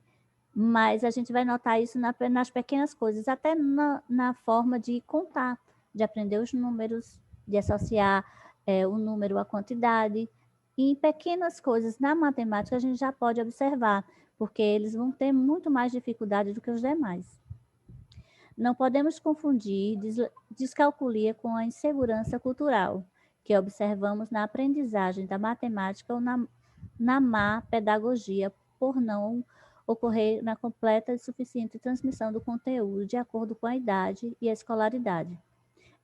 Mas a gente vai notar isso nas pequenas coisas, até na forma de contar, de aprender os números, de associar o número à quantidade. E em pequenas coisas na matemática a gente já pode observar, porque eles vão ter muito mais dificuldade do que os demais. Não podemos confundir descalculia com a insegurança cultural, que observamos na aprendizagem da matemática ou na má pedagogia, por não ocorrer na completa e suficiente transmissão do conteúdo de acordo com a idade e a escolaridade.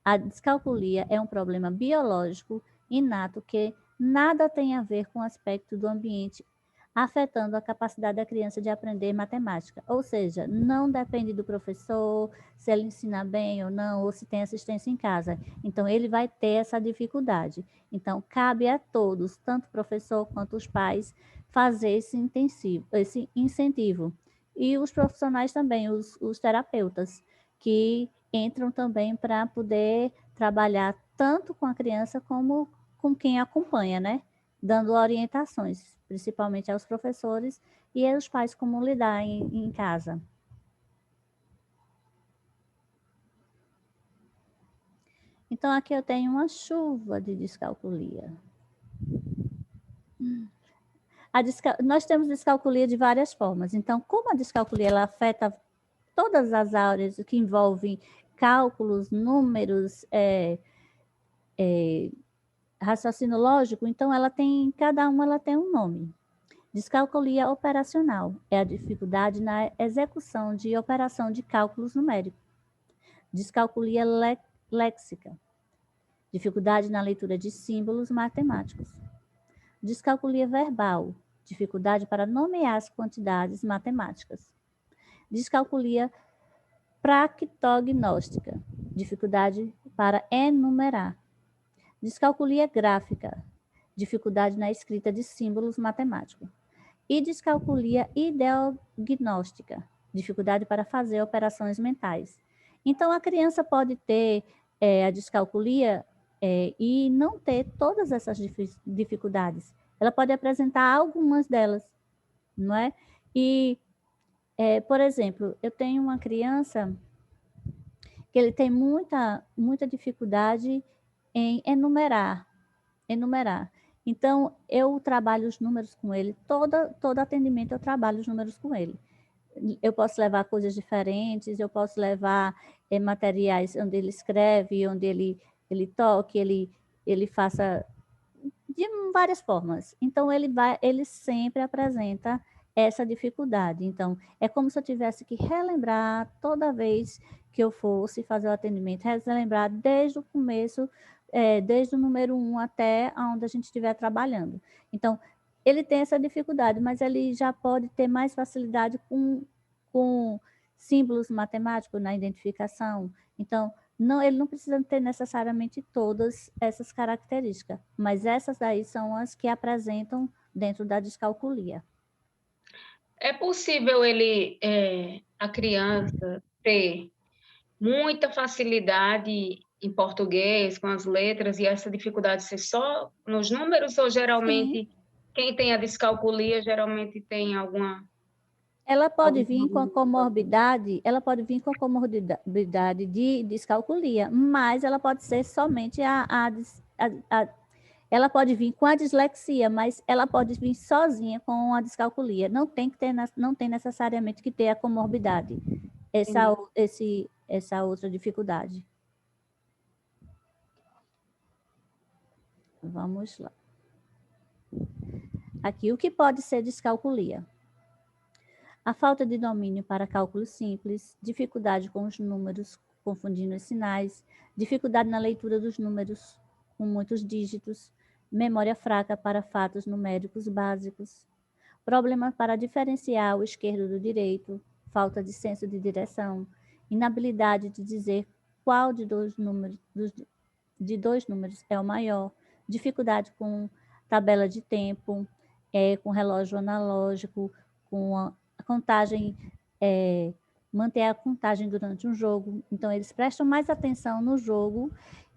A descalculia é um problema biológico inato que nada tem a ver com o aspecto do ambiente afetando a capacidade da criança de aprender matemática. Ou seja, não depende do professor, se ele ensina bem ou não, ou se tem assistência em casa. Então, ele vai ter essa dificuldade. Então, cabe a todos, tanto o professor quanto os pais, fazer esse incentivo. E os profissionais também, os terapeutas, que entram também para poder trabalhar tanto com a criança como com quem acompanha, né? Dando orientações, principalmente aos professores e aos pais como lidar em casa. Então, aqui eu tenho uma chuva de descalculia. Nós temos descalculia de várias formas. Então, como a descalculia ela afeta todas as áreas que envolvem cálculos, números, raciocínio lógico, então cada uma ela tem um nome. Descalculia operacional é a dificuldade na execução de operação de cálculos numéricos. Descalculia léxica, dificuldade na leitura de símbolos matemáticos. Descalculia verbal, dificuldade para nomear as quantidades matemáticas. Descalculia practognóstica, dificuldade para enumerar. Descalculia gráfica, dificuldade na escrita de símbolos matemáticos. E descalculia ideognóstica, dificuldade para fazer operações mentais. Então, a criança pode ter a descalculia e não ter todas essas dificuldades. Ela pode apresentar algumas delas, não é? E, por exemplo, eu tenho uma criança que ele tem muita dificuldade em enumerar. Então, eu trabalho os números com ele, todo atendimento eu trabalho os números com ele. Eu posso levar coisas diferentes, eu posso levar materiais onde ele escreve, onde ele toque, ele faça de várias formas. Então, ele sempre apresenta essa dificuldade. Então, é como se eu tivesse que relembrar toda vez que eu fosse fazer o atendimento, relembrar desde o começo, desde o número 1 até onde a gente estiver trabalhando. Então, ele tem essa dificuldade, mas ele já pode ter mais facilidade com símbolos matemáticos na identificação. Então, ele não precisa ter necessariamente todas essas características, mas essas daí são as que apresentam dentro da descalculia. É possível a criança ter muita facilidade em português, com as letras, e essa dificuldade ser só nos números, ou geralmente quem tem a descalculia geralmente tem alguma... Ela pode vir com a comorbidade, de descalculia, mas ela pode ser somente ela pode vir com a dislexia, mas ela pode vir sozinha com a descalculia. Não tem necessariamente que ter a comorbidade, essa outra dificuldade. Vamos lá. Aqui, o que pode ser descalculia? A falta de domínio para cálculos simples, dificuldade com os números, confundindo os sinais, dificuldade na leitura dos números com muitos dígitos, memória fraca para fatos numéricos básicos, problema para diferenciar o esquerdo do direito, falta de senso de direção, inabilidade de dizer qual de dois números é o maior, dificuldade com tabela de tempo, com relógio analógico, com a contagem, manter a contagem durante um jogo. Então, eles prestam mais atenção no jogo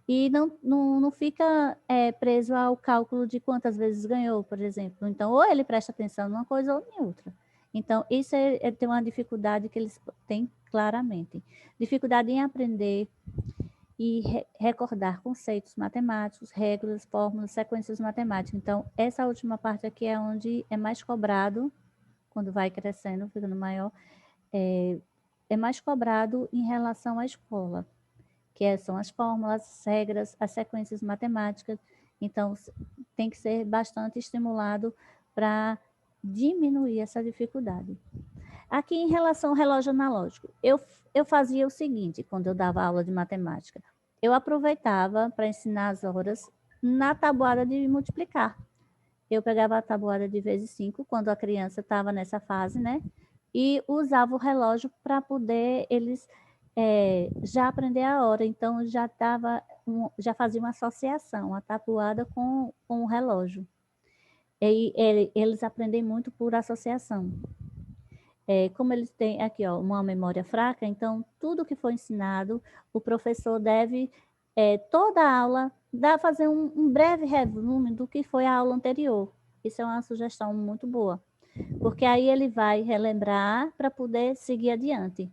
e não fica preso ao cálculo de quantas vezes ganhou, por exemplo. Então, ou ele presta atenção numa coisa ou em outra. Então, isso tem uma dificuldade que eles têm claramente. Dificuldade em aprender e recordar conceitos matemáticos, regras, fórmulas, sequências matemáticas. Então, essa última parte aqui é onde é mais cobrado, quando vai crescendo, ficando maior, é mais cobrado em relação à escola, que são as fórmulas, as regras, as sequências matemáticas. Então, tem que ser bastante estimulado para diminuir essa dificuldade. Aqui, em relação ao relógio analógico, eu fazia o seguinte, quando eu dava aula de matemática. Eu aproveitava para ensinar as horas na tabuada de multiplicar. Eu pegava a tabuada de vezes 5, quando a criança estava nessa fase, né? E usava o relógio para poder eles já aprender a hora. Então, já fazia uma associação, a tabuada com o relógio. E eles aprendem muito por associação. Como eles têm aqui uma memória fraca, então tudo que foi ensinado, o professor deve, toda a aula, fazer um breve resumo do que foi a aula anterior. Isso é uma sugestão muito boa, porque aí ele vai relembrar para poder seguir adiante.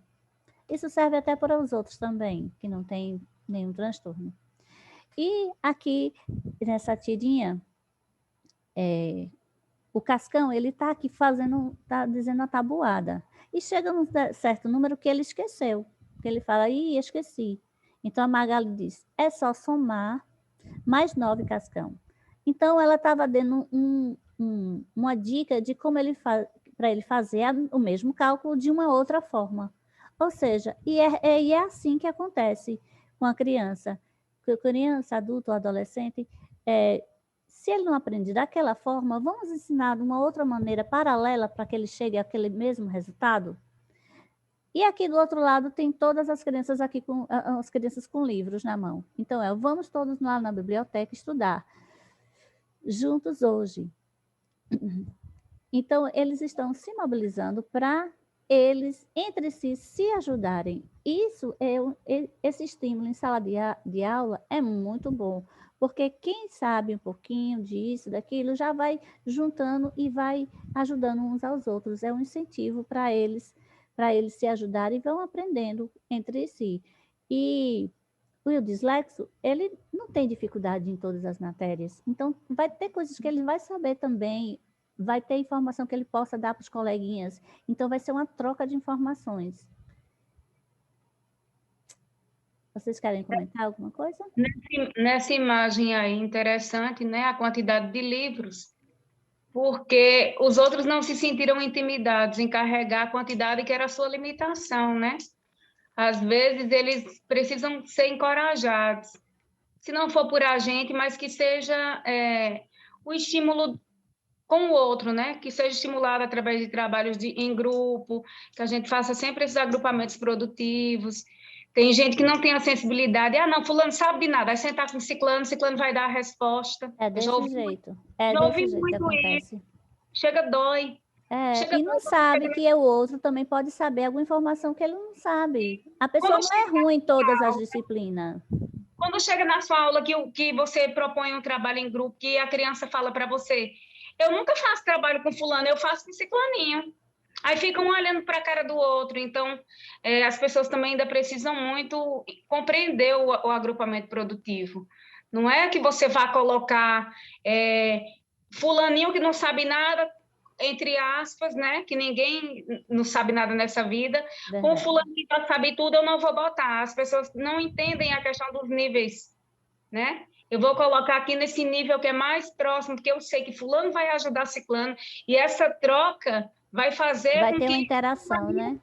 Isso serve até para os outros também, que não têm nenhum transtorno. E aqui, nessa tirinha, o Cascão, ele está aqui está dizendo a tabuada. E chega num certo número que ele esqueceu. Que ele fala, esqueci. Então, a Magali diz, é só somar mais 9, Cascão. Então, ela estava dando uma dica de como para ele fazer o mesmo cálculo de uma outra forma. Ou seja, é assim que acontece com a criança. Que a criança, adulto ou adolescente, se ele não aprende daquela forma, vamos ensinar de uma outra maneira paralela para que ele chegue àquele mesmo resultado? E aqui do outro lado tem todas as crianças as crianças com livros na mão. Então, vamos todos lá na biblioteca estudar juntos hoje. Então, eles estão se mobilizando para eles, entre si, se ajudarem. Esse estímulo em sala de aula é muito bom, porque quem sabe um pouquinho disso, daquilo, já vai juntando e vai ajudando uns aos outros. É um incentivo para eles se ajudarem e vão aprendendo entre si. E o dislexo, ele não tem dificuldade em todas as matérias. Então, vai ter coisas que ele vai saber também, vai ter informação que ele possa dar para os coleguinhas. Então, vai ser uma troca de informações. Vocês querem comentar alguma coisa? Nessa imagem aí, interessante, né? A quantidade de livros, porque os outros não se sentiram intimidados em carregar a quantidade que era a sua limitação, né? Às vezes, eles precisam ser encorajados. Se não for por a gente, mas que seja o estímulo com o outro, né? Que seja estimulado através de trabalhos em grupo, que a gente faça sempre esses agrupamentos produtivos. Tem gente que não tem a sensibilidade, não, fulano sabe de nada, vai sentar com ciclano vai dar a resposta. É desse jeito. É já ouvi desse jeito que acontece. Isso. Chega dói. E não sabe que o outro também pode saber alguma informação que ele não sabe. A pessoa não é ruim em todas as disciplinas. Quando chega na sua aula que você propõe um trabalho em grupo, que a criança fala para você, eu nunca faço trabalho com fulano, eu faço com ciclaninho. Aí ficam olhando para a cara do outro. Então, as pessoas também ainda precisam muito compreender o agrupamento produtivo. Não é que você vá colocar fulaninho que não sabe nada, entre aspas, né? Que ninguém não sabe nada nessa vida. Verdade. Com fulaninho que já sabe tudo, eu não vou botar. As pessoas não entendem a questão dos níveis, né? Eu vou colocar aqui nesse nível que é mais próximo, porque eu sei que fulano vai ajudar ciclano, e essa troca vai fazer Vai com ter que uma interação, né?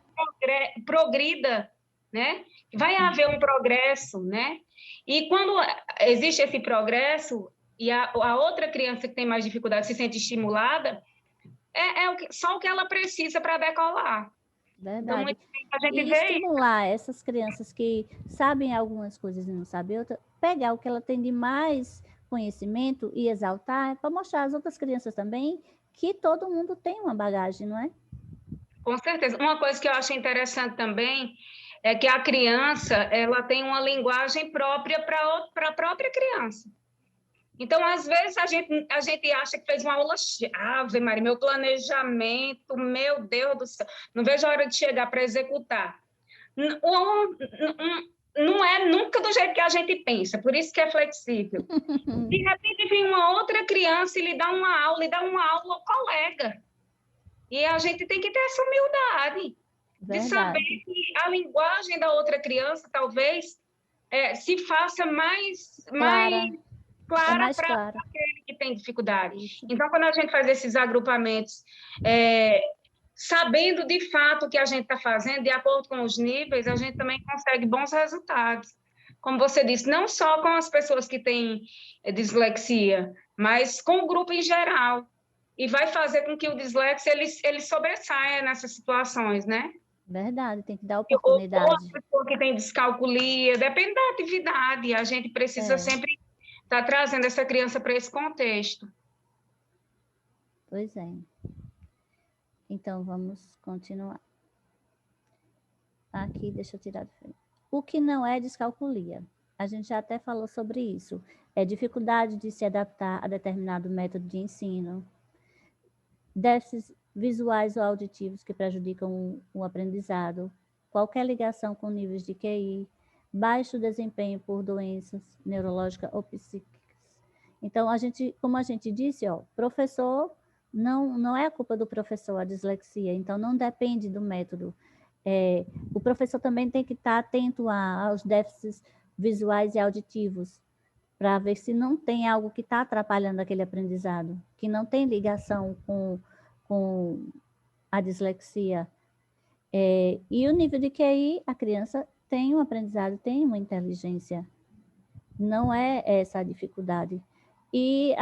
progrida, né? Vai haver um progresso, né? E quando existe esse progresso e a outra criança que tem mais dificuldade se sente estimulada, só o que ela precisa para decolar. Então, Verdade. a gente E vê isso. estimular essas crianças que sabem algumas coisas e não sabem outras, pegar o que ela tem de mais conhecimento e exaltar, para mostrar às outras crianças também que todo mundo tem uma bagagem, não é? Com certeza. Uma coisa que eu acho interessante também é que a criança ela tem uma linguagem própria para a própria criança. Então, às vezes, a gente acha que fez uma aula Ave Maria, meu planejamento, meu Deus do céu, não vejo a hora de chegar para executar. Não é nunca do jeito que a gente pensa, por isso que é flexível. De repente, vem uma outra criança e lhe dá uma aula ao colega. E a gente tem que ter essa humildade de saber que a linguagem da outra criança, talvez, se faça mais clara para aquele que tem dificuldade. Isso. Então, quando a gente faz esses agrupamentos, sabendo de fato o que a gente está fazendo, de acordo com os níveis, a gente também consegue bons resultados. Como você disse, não só com as pessoas que têm dislexia, mas com o grupo em geral. E vai fazer com que o dislexo ele sobressaia nessas situações, né? Verdade, tem que dar oportunidade. Ou a pessoa que tem descalculia, depende da atividade, a gente precisa sempre estar trazendo essa criança para esse contexto. Pois é. Então, vamos continuar. Aqui, deixa eu tirar do frente. O que não é descalculia? A gente já até falou sobre isso. É dificuldade de se adaptar a determinado método de ensino, déficits visuais ou auditivos que prejudicam o aprendizado, qualquer ligação com níveis de QI, baixo desempenho por doenças neurológicas ou psíquicas. Então, como a gente disse, professor, não é a culpa do professor a dislexia, então não depende do método. O professor também tem que estar atento aos déficits visuais e auditivos, para ver se não tem algo que está atrapalhando aquele aprendizado, que não tem ligação com a dislexia. E o nível de QI, a criança tem um aprendizado, tem uma inteligência. Não é essa a dificuldade. E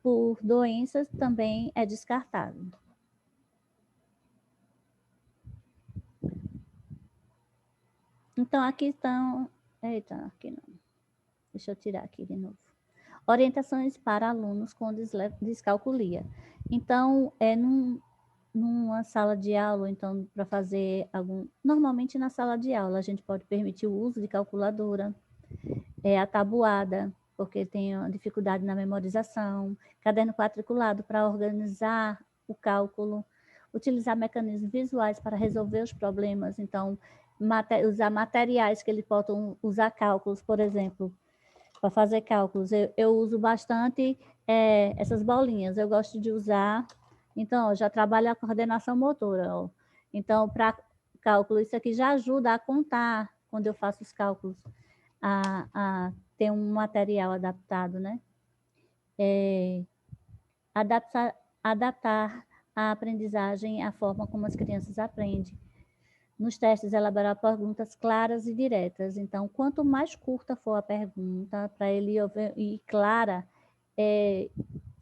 por doenças também é descartado. Então, aqui estão... Eita, aqui não. Deixa eu tirar aqui de novo. Orientações para alunos com descalculia. Então, numa sala de aula, então, para fazer normalmente na sala de aula, a gente pode permitir o uso de calculadora, a tabuada, porque tem dificuldade na memorização, caderno quadriculado para organizar o cálculo, utilizar mecanismos visuais para resolver os problemas, então, usar materiais que eles possam usar cálculos, por exemplo, para fazer cálculos. Eu uso bastante essas bolinhas, eu gosto de usar. Então, já trabalho a coordenação motora. Então, para cálculo, isso aqui já ajuda a contar quando eu faço os cálculos, a ter um material adaptado, né? Adaptar a aprendizagem à forma como as crianças aprendem. Nos testes, elaborar perguntas claras e diretas. Então, quanto mais curta for a pergunta, para ele ir clara,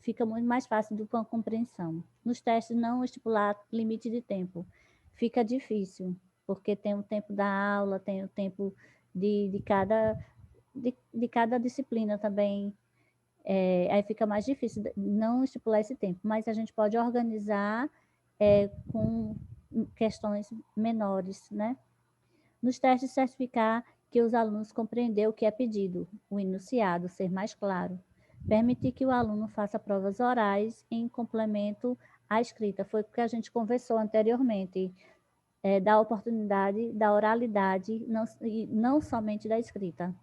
fica muito mais fácil do a compreensão. Nos testes, não estipular limite de tempo. Fica difícil, porque tem o tempo da aula, tem o tempo de cada disciplina também. Aí fica mais difícil não estipular esse tempo, mas a gente pode organizar com questões menores, né? Nos testes, certificar que os alunos compreenderam o que é pedido, o enunciado, ser mais claro. Permitir que o aluno faça provas orais em complemento à escrita. Foi o que a gente conversou anteriormente, da oportunidade da oralidade, não somente da escrita.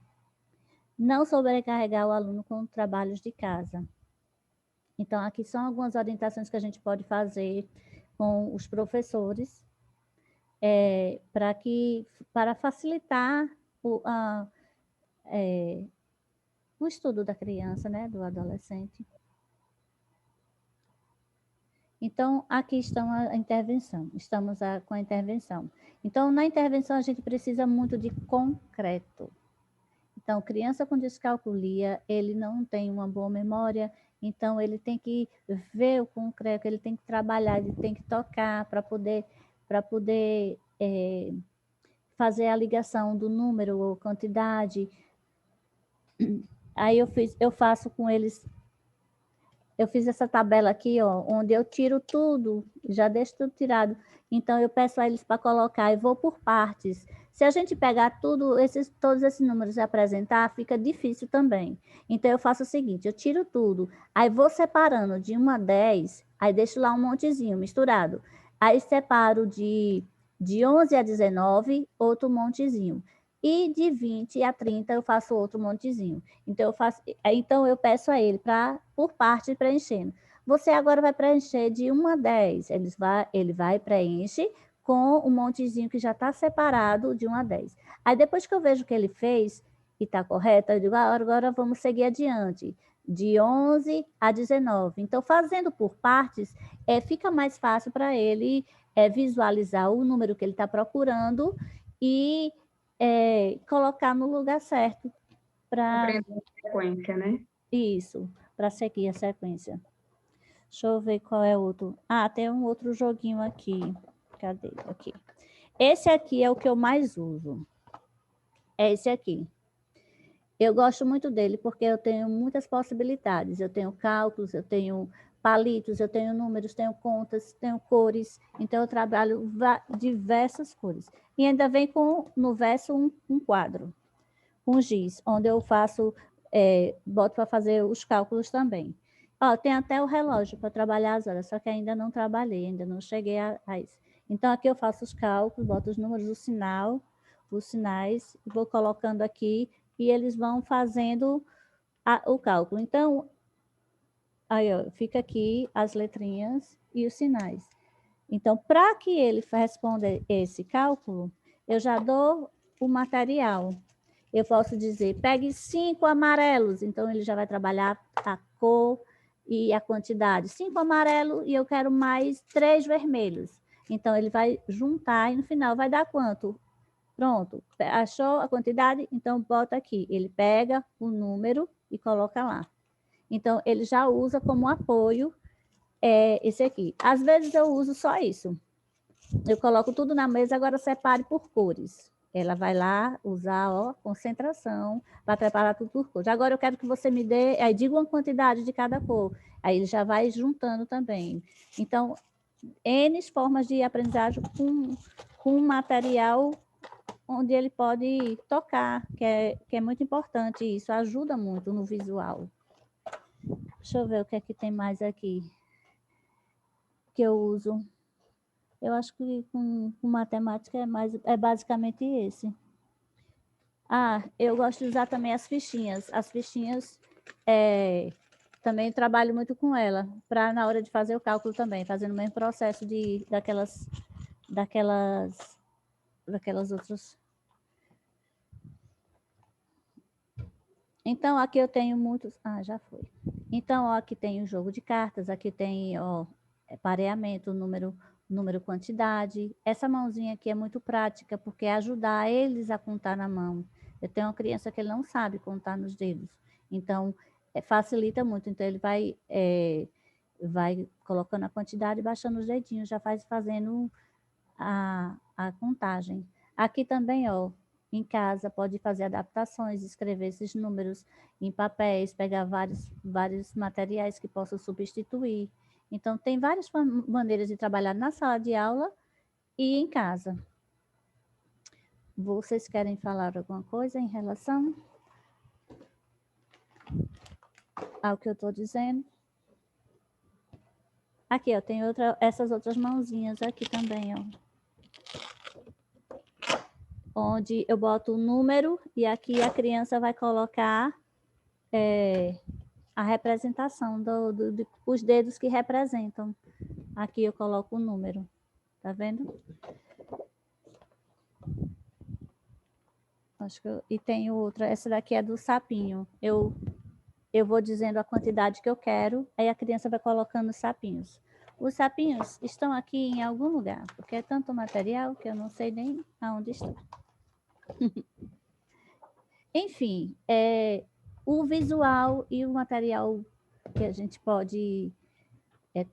Não sobrecarregar o aluno com trabalhos de casa. Então, aqui são algumas orientações que a gente pode fazer com os professores para facilitar o estudo da criança, né, do adolescente. Então, aqui estamos a intervenção. Com a intervenção. Então, na intervenção, a gente precisa muito de concreto. Então, criança com descalculia, ele não tem uma boa memória, então ele tem que ver o concreto, ele tem que trabalhar, ele tem que tocar para poder fazer a ligação do número ou quantidade. Aí eu faço com eles. Eu fiz essa tabela aqui, ó, onde eu tiro tudo, já deixo tudo tirado. Então, eu peço a eles para colocar e vou por partes. Se a gente pegar todos esses números e apresentar, fica difícil também. Então, eu faço o seguinte, eu tiro tudo, aí vou separando de 1 a 10, aí deixo lá um montezinho misturado. Aí separo de 11 a 19, outro montezinho. E de 20 a 30 eu faço outro montezinho. Então eu peço a ele por parte preenchendo. Você agora vai preencher de 1 a 10. Ele vai preenche com o montezinho que já está separado de 1 a 10. Aí depois que eu vejo o que ele fez e está correto, eu digo, agora vamos seguir adiante. De 11 a 19. Então, fazendo por partes, fica mais fácil para ele visualizar o número que ele está procurando e colocar no lugar certo para Aprender a sequência, né? Isso, para seguir a sequência. Deixa eu ver qual é o outro. Tem um outro joguinho aqui. Cadê? Aqui. Esse aqui é o que eu mais uso. É esse aqui. Eu gosto muito dele porque eu tenho muitas possibilidades. Eu tenho cálculos, eu tenho palitos, eu tenho números, tenho contas, tenho cores. Então, eu trabalho diversas cores. E ainda vem no verso um quadro, um giz, onde eu boto para fazer os cálculos também. Tem até o relógio para trabalhar as horas, só que ainda não trabalhei, ainda não cheguei a isso. Então, aqui eu faço os cálculos, boto os números, os sinais, vou colocando aqui e eles vão fazendo o cálculo. Então, aí, ó, fica aqui as letrinhas e os sinais. Então, para que ele responda esse cálculo, eu já dou o material. Eu posso dizer, pegue 5 amarelos. Então, ele já vai trabalhar a cor e a quantidade. 5 amarelos e eu quero mais 3 vermelhos. Então, ele vai juntar e no final vai dar quanto? Pronto, achou a quantidade? Então, bota aqui. Ele pega o número e coloca lá. Então, ele já usa como apoio esse aqui. Às vezes, eu uso só isso. Eu coloco tudo na mesa, agora separe por cores. Ela vai lá usar, concentração, para preparar tudo por cores. Agora, eu quero que você me dê, aí diga uma quantidade de cada cor. Aí, ele já vai juntando também. Então, N formas de aprendizagem com material onde ele pode tocar, que é muito importante isso, ajuda muito no visual. Deixa eu ver o que é que tem mais aqui que eu uso. Eu acho que com matemática é basicamente esse. Eu gosto de usar também as fichinhas. As fichinhas, também trabalho muito com ela, para na hora de fazer o cálculo também, fazendo o mesmo processo daquelas outras. Então, aqui eu tenho muitos... já foi. Então, aqui tem o jogo de cartas, aqui tem pareamento, número, quantidade. Essa mãozinha aqui é muito prática, porque é ajudar eles a contar na mão. Eu tenho uma criança que ele não sabe contar nos dedos. Então, facilita muito. Então, ele vai colocando a quantidade e baixando os dedinhos, já fazendo a contagem. Aqui também, em casa, pode fazer adaptações, escrever esses números em papéis, pegar vários materiais que possam substituir. Então, tem várias maneiras de trabalhar na sala de aula e em casa. Vocês querem falar alguma coisa em relação ao que eu estou dizendo? Aqui, tem essas outras mãozinhas aqui também, onde eu boto o número e aqui a criança vai colocar a representação os dedos que representam. Aqui eu coloco o número, tá vendo? Acho que e tem outra, essa daqui é do sapinho. Eu vou dizendo a quantidade que eu quero, aí a criança vai colocando os sapinhos. Os sapinhos estão aqui em algum lugar, porque é tanto material que eu não sei nem aonde está. Enfim, o visual e o material que a gente pode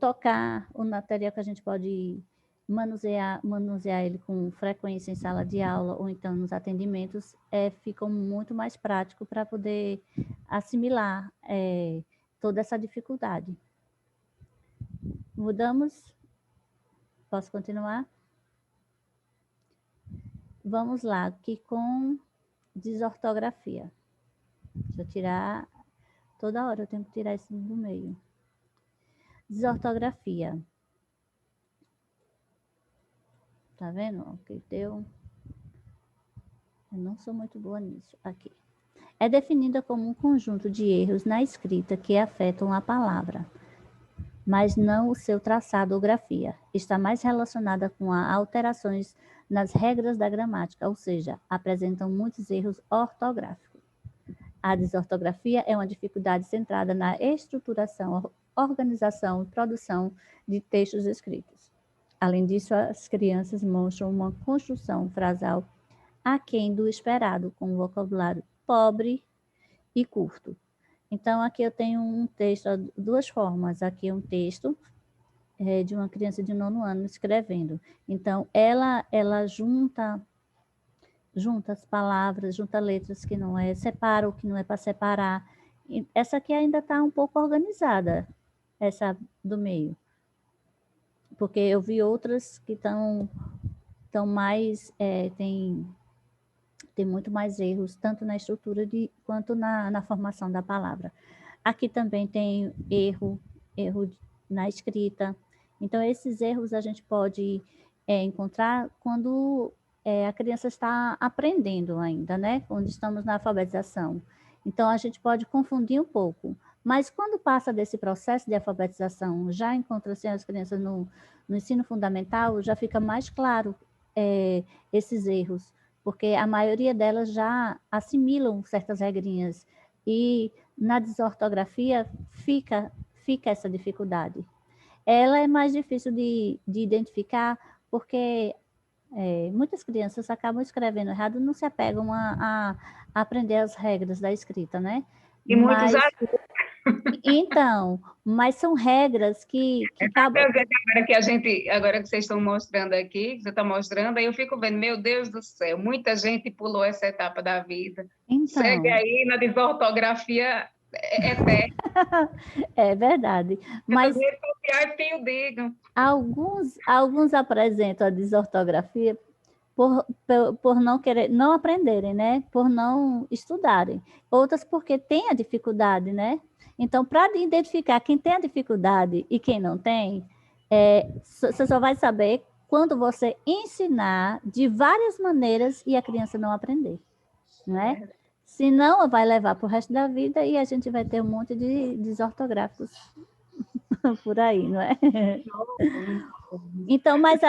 tocar, o material que a gente pode manusear ele com frequência em sala de aula ou então nos atendimentos, ficam muito mais prático para poder assimilar toda essa dificuldade. Mudamos? Posso continuar? Vamos lá, aqui com desortografia. Deixa eu tirar, toda hora eu tenho que tirar isso do meio. Desortografia. Tá vendo? O que deu? Eu não sou muito boa nisso. Aqui. É definida como um conjunto de erros na escrita que afetam a palavra, mas não o seu traçado ou grafia. Está mais relacionada com alterações nas regras da gramática, ou seja, apresentam muitos erros ortográficos. A desortografia é uma dificuldade centrada na estruturação, organização e produção de textos escritos. Além disso, as crianças mostram uma construção frasal aquém do esperado, com um vocabulário pobre e curto. Então, aqui eu tenho um texto, duas formas. Aqui é um texto de uma criança de 9º ano escrevendo. Então, ela junta as palavras, junta letras que não separa o que não é para separar. E essa aqui ainda está um pouco organizada, essa do meio. Porque eu vi outras que estão mais, tem muito mais erros, tanto na estrutura quanto na formação da palavra. Aqui também tem erro na escrita. Então, esses erros a gente pode encontrar quando a criança está aprendendo ainda, né? Quando estamos na alfabetização. Então, a gente pode confundir um pouco. Mas quando passa desse processo de alfabetização, já encontra-se as crianças no ensino fundamental, já fica mais claro esses erros, porque a maioria delas já assimilam certas regrinhas. E na desortografia fica essa dificuldade. Ela é mais difícil de identificar, porque muitas crianças acabam escrevendo errado, não se apegam a aprender as regras da escrita, né? E muitos Então, mas são regras que acabam... Agora que vocês estão mostrando aqui, que você está mostrando, aí eu fico vendo, meu Deus do céu, muita gente pulou essa etapa da vida. Então, segue aí na desortografia eterna. É verdade. Mas que eu digo. Alguns apresentam a desortografia por não aprenderem, né? Por não estudarem. Outras porque têm a dificuldade, né? Então, para identificar quem tem a dificuldade e quem não tem, você só vai saber quando você ensinar de várias maneiras e a criança não aprender, não é? Senão, vai levar para o resto da vida e a gente vai ter um monte de desortográficos por aí, não é? Então, mas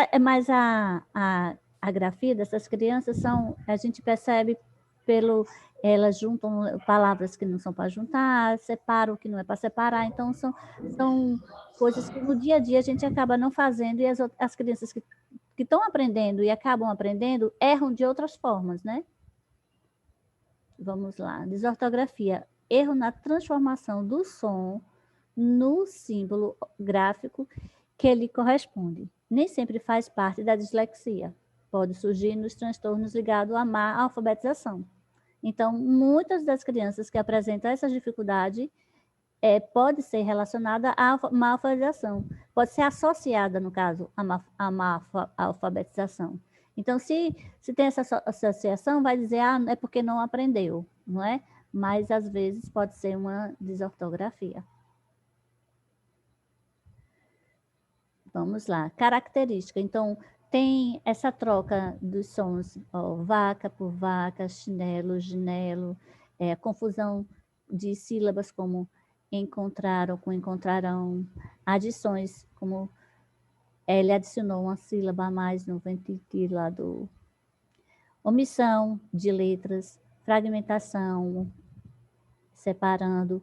a grafia dessas crianças a gente percebe elas juntam palavras que não são para juntar, separam o que não é para separar, então são coisas que no dia a dia a gente acaba não fazendo, e as crianças que estão aprendendo e acabam aprendendo, erram de outras formas, né? Vamos lá, desortografia, erro na transformação do som no símbolo gráfico que lhe corresponde. Nem sempre faz parte da dislexia. Pode surgir nos transtornos ligados à má alfabetização. Então, muitas das crianças que apresentam essa dificuldade pode ser relacionada à má alfabetização. Pode ser associada, no caso, à má alfabetização. Então, se tem essa associação, vai dizer, é porque não aprendeu, não é? Mas, às vezes, pode ser uma desortografia. Vamos lá, característica. Então, tem essa troca dos sons, ó, vaca por vaca, chinelo, ginelo, confusão de sílabas como encontraram com encontrarão, adições, como ele adicionou uma sílaba a mais no ventiti lá do... Omissão de letras, fragmentação, separando,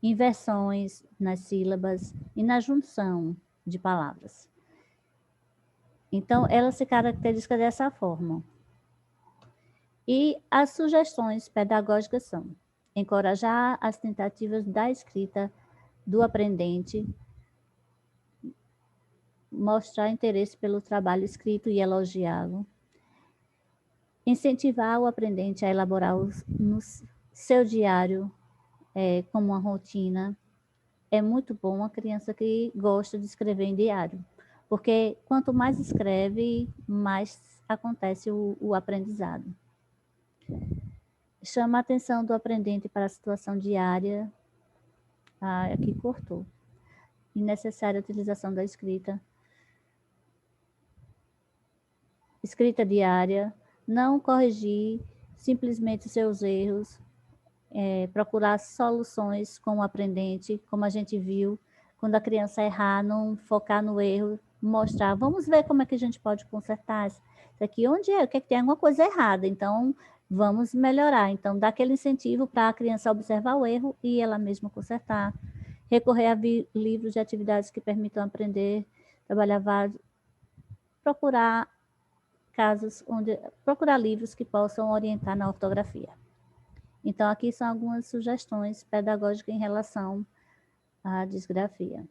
inversões nas sílabas e na junção de palavras. Então, ela se caracteriza dessa forma. E as sugestões pedagógicas são encorajar as tentativas da escrita do aprendente, mostrar interesse pelo trabalho escrito e elogiá-lo, incentivar o aprendente a elaborar no seu diário como uma rotina. É muito bom uma criança que gosta de escrever em diário, porque quanto mais escreve, mais acontece o aprendizado. Chama a atenção do aprendente para a situação diária. Aqui cortou. Innecessária utilização da escrita. Escrita diária. Não corrigir simplesmente seus erros. Procurar soluções com o aprendente, como a gente viu. Quando a criança errar, não focar no erro, mostrar, vamos ver como é que a gente pode consertar isso aqui, onde é, o que é que tem alguma coisa errada, então vamos melhorar. Então, dá aquele incentivo para a criança observar o erro e ela mesma consertar. Recorrer a livros de atividades que permitam aprender, trabalhar vários, procurar livros que possam orientar na ortografia. Então, aqui são algumas sugestões pedagógicas em relação à disgrafia.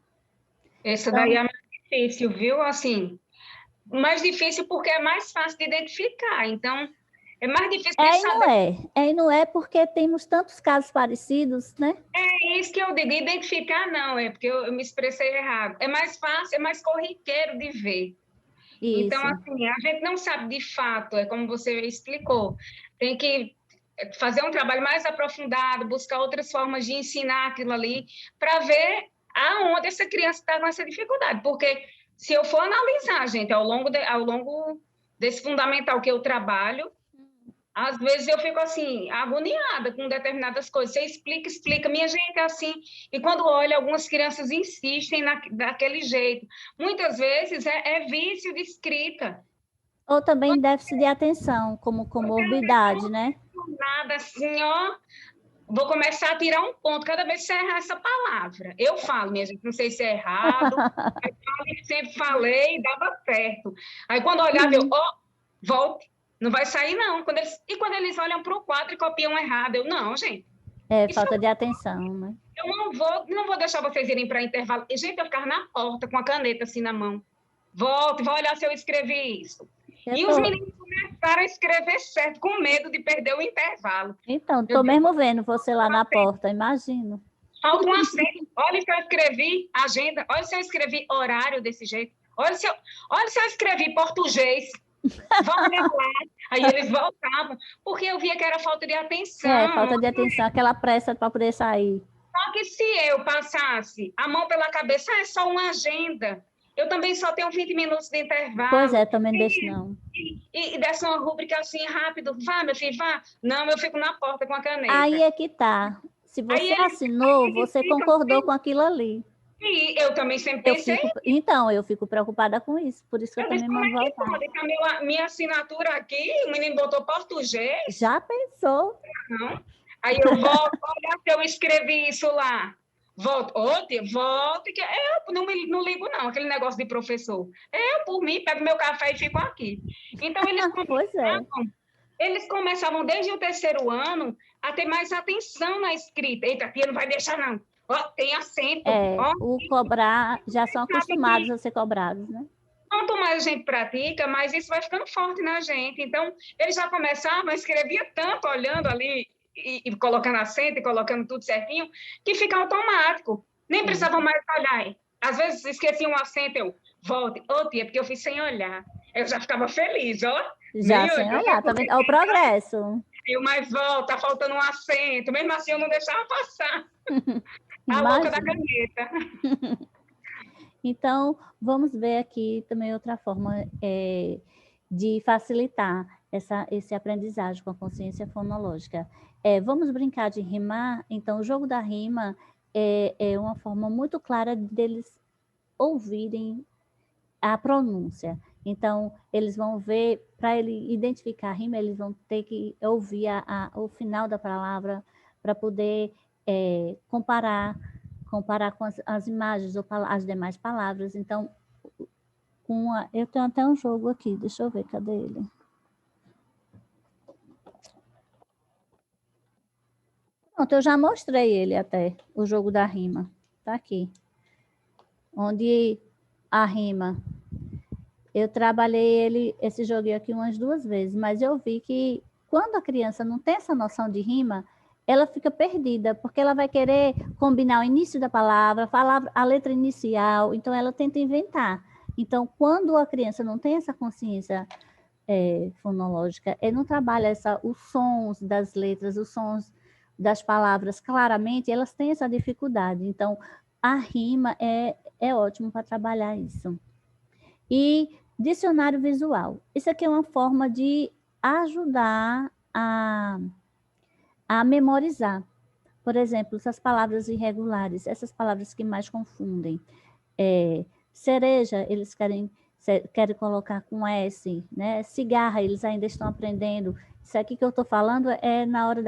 Essa daí é mais difícil, viu? Assim, mais difícil porque é mais fácil de identificar. Então, é mais difícil de saber. E não é porque temos tantos casos parecidos, né? É isso que eu digo. Identificar não, é porque eu me expressei errado. É mais fácil, é mais corriqueiro de ver. Isso. Então, assim, a gente não sabe de fato, é como você explicou. Tem que fazer um trabalho mais aprofundado, buscar outras formas de ensinar aquilo ali, para ver aonde essa criança está com essa dificuldade. Porque se eu for analisar, gente, ao longo desse fundamental que eu trabalho, às vezes eu fico assim, agoniada com determinadas coisas. Você explica, minha gente é assim. E quando olha, algumas crianças insistem daquele jeito. Muitas vezes é vício de escrita. Ou também déficit de atenção, como comorbidade, né? Nada assim, ó. Vou começar a tirar um ponto cada vez que você errar essa palavra. Eu falo, minha gente, não sei se é errado, mas sempre falei, dava certo. Aí quando olhava, eu, volte, não vai sair não. Quando eles olham para o quadro e copiam errado, eu, não, gente. Falta de atenção, né? Eu não vou deixar vocês irem para intervalo. E, gente, eu ficava na porta com a caneta assim na mão. Volte, vai olhar se eu escrevi isso. Os meninos começaram a escrever certo, com medo de perder o intervalo. Então, estou mesmo vendo você lá na porta, imagino. Falta um acento. Olha se eu escrevi agenda, olha se eu escrevi horário desse jeito, olha se eu escrevi português. Vamos lá. Aí eles voltavam, porque eu via que era falta de atenção. Falta de atenção, aquela pressa para poder sair. Só que se eu passasse a mão pela cabeça, é só uma agenda. Eu também só tenho 20 minutos de intervalo. Pois é, também deixo não. E desse uma rúbrica assim, rápido. Vá, meu filho, vá. Não, eu fico na porta com a caneta. Aí é que tá. Se você assinou, você concordou com aquilo ali. E eu também sempre pensei. Eu fico preocupada com isso. Por isso que eu também mando voltar. Minha assinatura aqui, o menino botou português. Já pensou? Não. Aí eu volto, olha se eu escrevi isso lá. Volto, que eu não ligo não, aquele negócio de professor. Eu, por mim, pego meu café e fico aqui. Então, eles começavam desde o 3º ano a ter mais atenção na escrita. Eita, tia, não vai deixar não. Tem acento. O cobrar, já são acostumados a ser cobrados, né? Quanto mais a gente pratica, mais isso vai ficando forte na gente. Então, eles já começavam, escrevia tanto olhando ali, e colocando acento e colocando tudo certinho, que fica automático. Nem precisavam mais olhar. Às vezes esquecia um acento, eu volte. Tia, porque eu fiz sem olhar. Eu já ficava feliz, ó. Já sem olhar, tá vendo? É o progresso. Mas volta, tá faltando um acento. Mesmo assim, eu não deixava passar. A louca da caneta. Então, vamos ver aqui também outra forma de facilitar esse aprendizagem com a consciência fonológica. Vamos brincar de rimar? Então, o jogo da rima é uma forma muito clara deles ouvirem a pronúncia. Então, eles vão ver, para ele identificar a rima, eles vão ter que ouvir o final da palavra para poder comparar com as imagens ou as demais palavras. Então, eu tenho até um jogo aqui, deixa eu ver, cadê ele? Pronto, eu já mostrei ele até, o jogo da rima. Está aqui. Onde a rima, eu trabalhei esse joguinho aqui umas 2 vezes, mas eu vi que quando a criança não tem essa noção de rima, ela fica perdida, porque ela vai querer combinar o início da palavra, a letra inicial, então ela tenta inventar. Então, quando a criança não tem essa consciência fonológica, não trabalha os sons das letras, os sons das palavras claramente, elas têm essa dificuldade. Então, a rima é ótimo para trabalhar isso. E dicionário visual. Isso aqui é uma forma de ajudar a memorizar. Por exemplo, essas palavras irregulares, essas palavras que mais confundem. Cereja, eles querem colocar com S, né? Cigarra, eles ainda estão aprendendo. Isso aqui que eu estou falando é na hora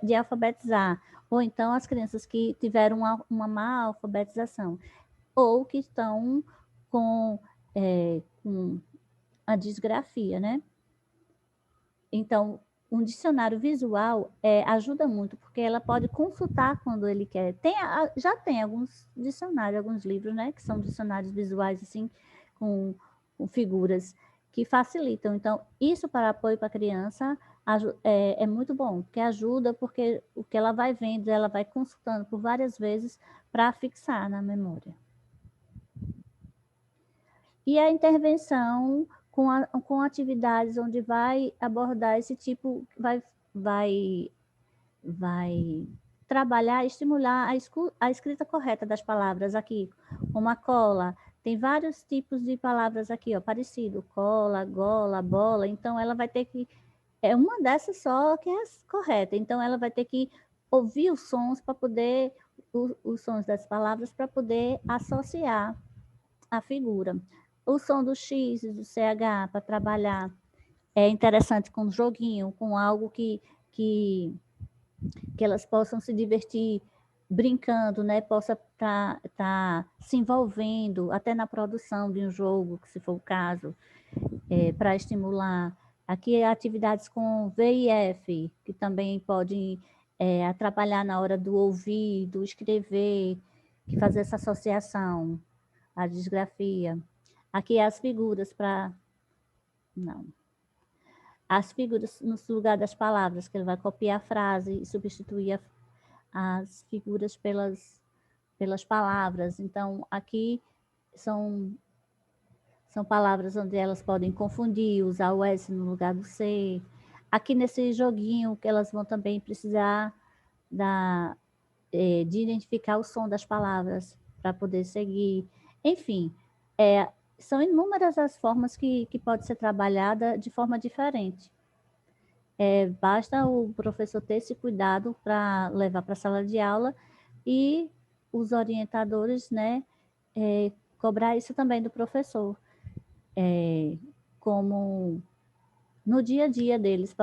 de alfabetizar. Ou então as crianças que tiveram uma má alfabetização. Ou que estão com a disgrafia, né? Então, um dicionário visual ajuda muito, porque ela pode consultar quando ele quer. Já tem alguns dicionários, alguns livros, né, que são dicionários visuais, assim, com figuras que facilitam. Então, isso para apoio para a criança é muito bom, porque ajuda, porque o que ela vai vendo, ela vai consultando por várias vezes para fixar na memória. E a intervenção com atividades onde vai abordar esse tipo, vai trabalhar, estimular a escrita correta das palavras aqui, como a cola. Tem vários tipos de palavras aqui, ó, parecido, cola, gola, bola. Então, ela vai ter que... uma dessas só que é correta. Então, ela vai ter que ouvir os sons para poder... os sons das palavras para poder associar a figura. O som do X e do CH para trabalhar é interessante com um joguinho, com algo que elas possam se divertir brincando, né? Possa tá se envolvendo até na produção de um jogo, se for o caso, para estimular. Aqui atividades com V e F, que também podem atrapalhar na hora do ouvir, do escrever, que fazer essa associação, a disgrafia. Aqui as figuras para... Não. As figuras no lugar das palavras, que ele vai copiar a frase e substituir as figuras pelas palavras. Então, aqui são palavras onde elas podem confundir, usar o S no lugar do C. Aqui nesse joguinho, que elas vão também precisar de identificar o som das palavras para poder seguir. Enfim, são inúmeras as formas que pode ser trabalhada de forma diferente. Basta o professor ter esse cuidado para levar para a sala de aula e os orientadores, né, cobrar isso também do professor, como no dia a dia deles,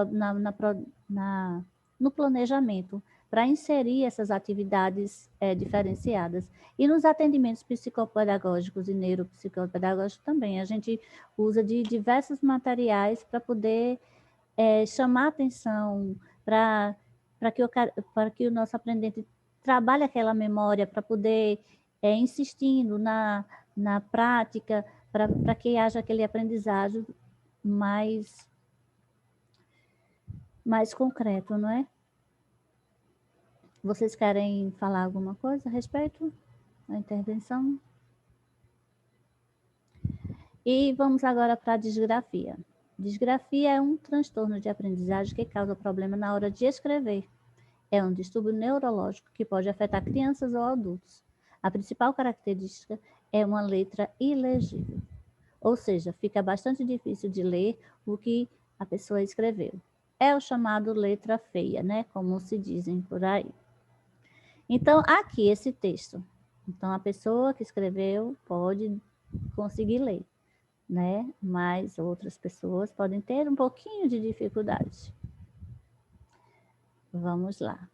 no planejamento, para inserir essas atividades diferenciadas. E nos atendimentos psicopedagógicos e neuropsicopedagógicos também, a gente usa de diversos materiais para poder chamar atenção, para que o nosso aprendente trabalhe aquela memória, para poder insistindo na prática, para que haja aquele aprendizagem mais concreto, não é? Vocês querem falar alguma coisa a respeito da intervenção? E vamos agora para a disgrafia. Disgrafia é um transtorno de aprendizagem que causa problema na hora de escrever. É um distúrbio neurológico que pode afetar crianças ou adultos. A principal característica é uma letra ilegível. Ou seja, fica bastante difícil de ler o que a pessoa escreveu. É o chamado letra feia, né? Como se dizem por aí. Então, aqui esse texto. Então, a pessoa que escreveu pode conseguir ler, né? Mas outras pessoas podem ter um pouquinho de dificuldade. Vamos lá.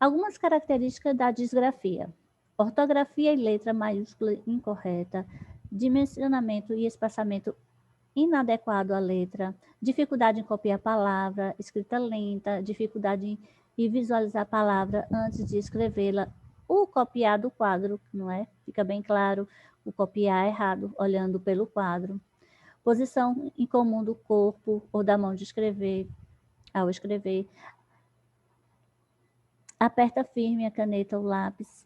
Algumas características da disgrafia. Ortografia e letra maiúscula incorreta, dimensionamento e espaçamento inadequado à letra, dificuldade em copiar a palavra, escrita lenta, dificuldade em visualizar a palavra antes de escrevê-la, o copiar do quadro, não é? Fica bem claro, o copiar errado, olhando pelo quadro. Posição incomum do corpo ou da mão de escrever, ao escrever. Aperta firme a caneta ou lápis.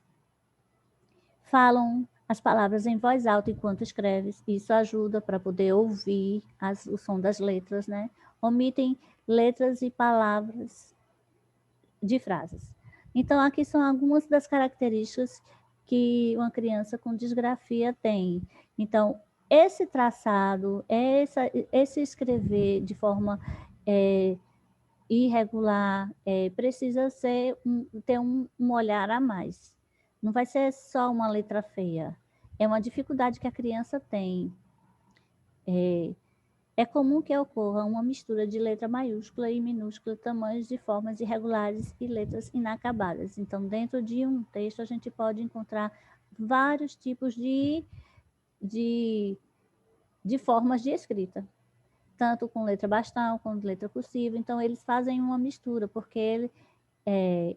Falam as palavras em voz alta enquanto escreves. Isso ajuda para poder ouvir o som das letras, né? Omitem letras e palavras de frases. Então, aqui são algumas das características que uma criança com disgrafia tem. Então, esse traçado, esse escrever de forma irregular, precisa ter um olhar a mais. Não vai ser só uma letra feia. É uma dificuldade que a criança tem. É comum que ocorra uma mistura de letra maiúscula e minúscula, tamanhos de formas irregulares e letras inacabadas. Então, dentro de um texto, a gente pode encontrar vários tipos de formas de escrita, tanto com letra bastão, quanto letra cursiva. Então, eles fazem uma mistura, porque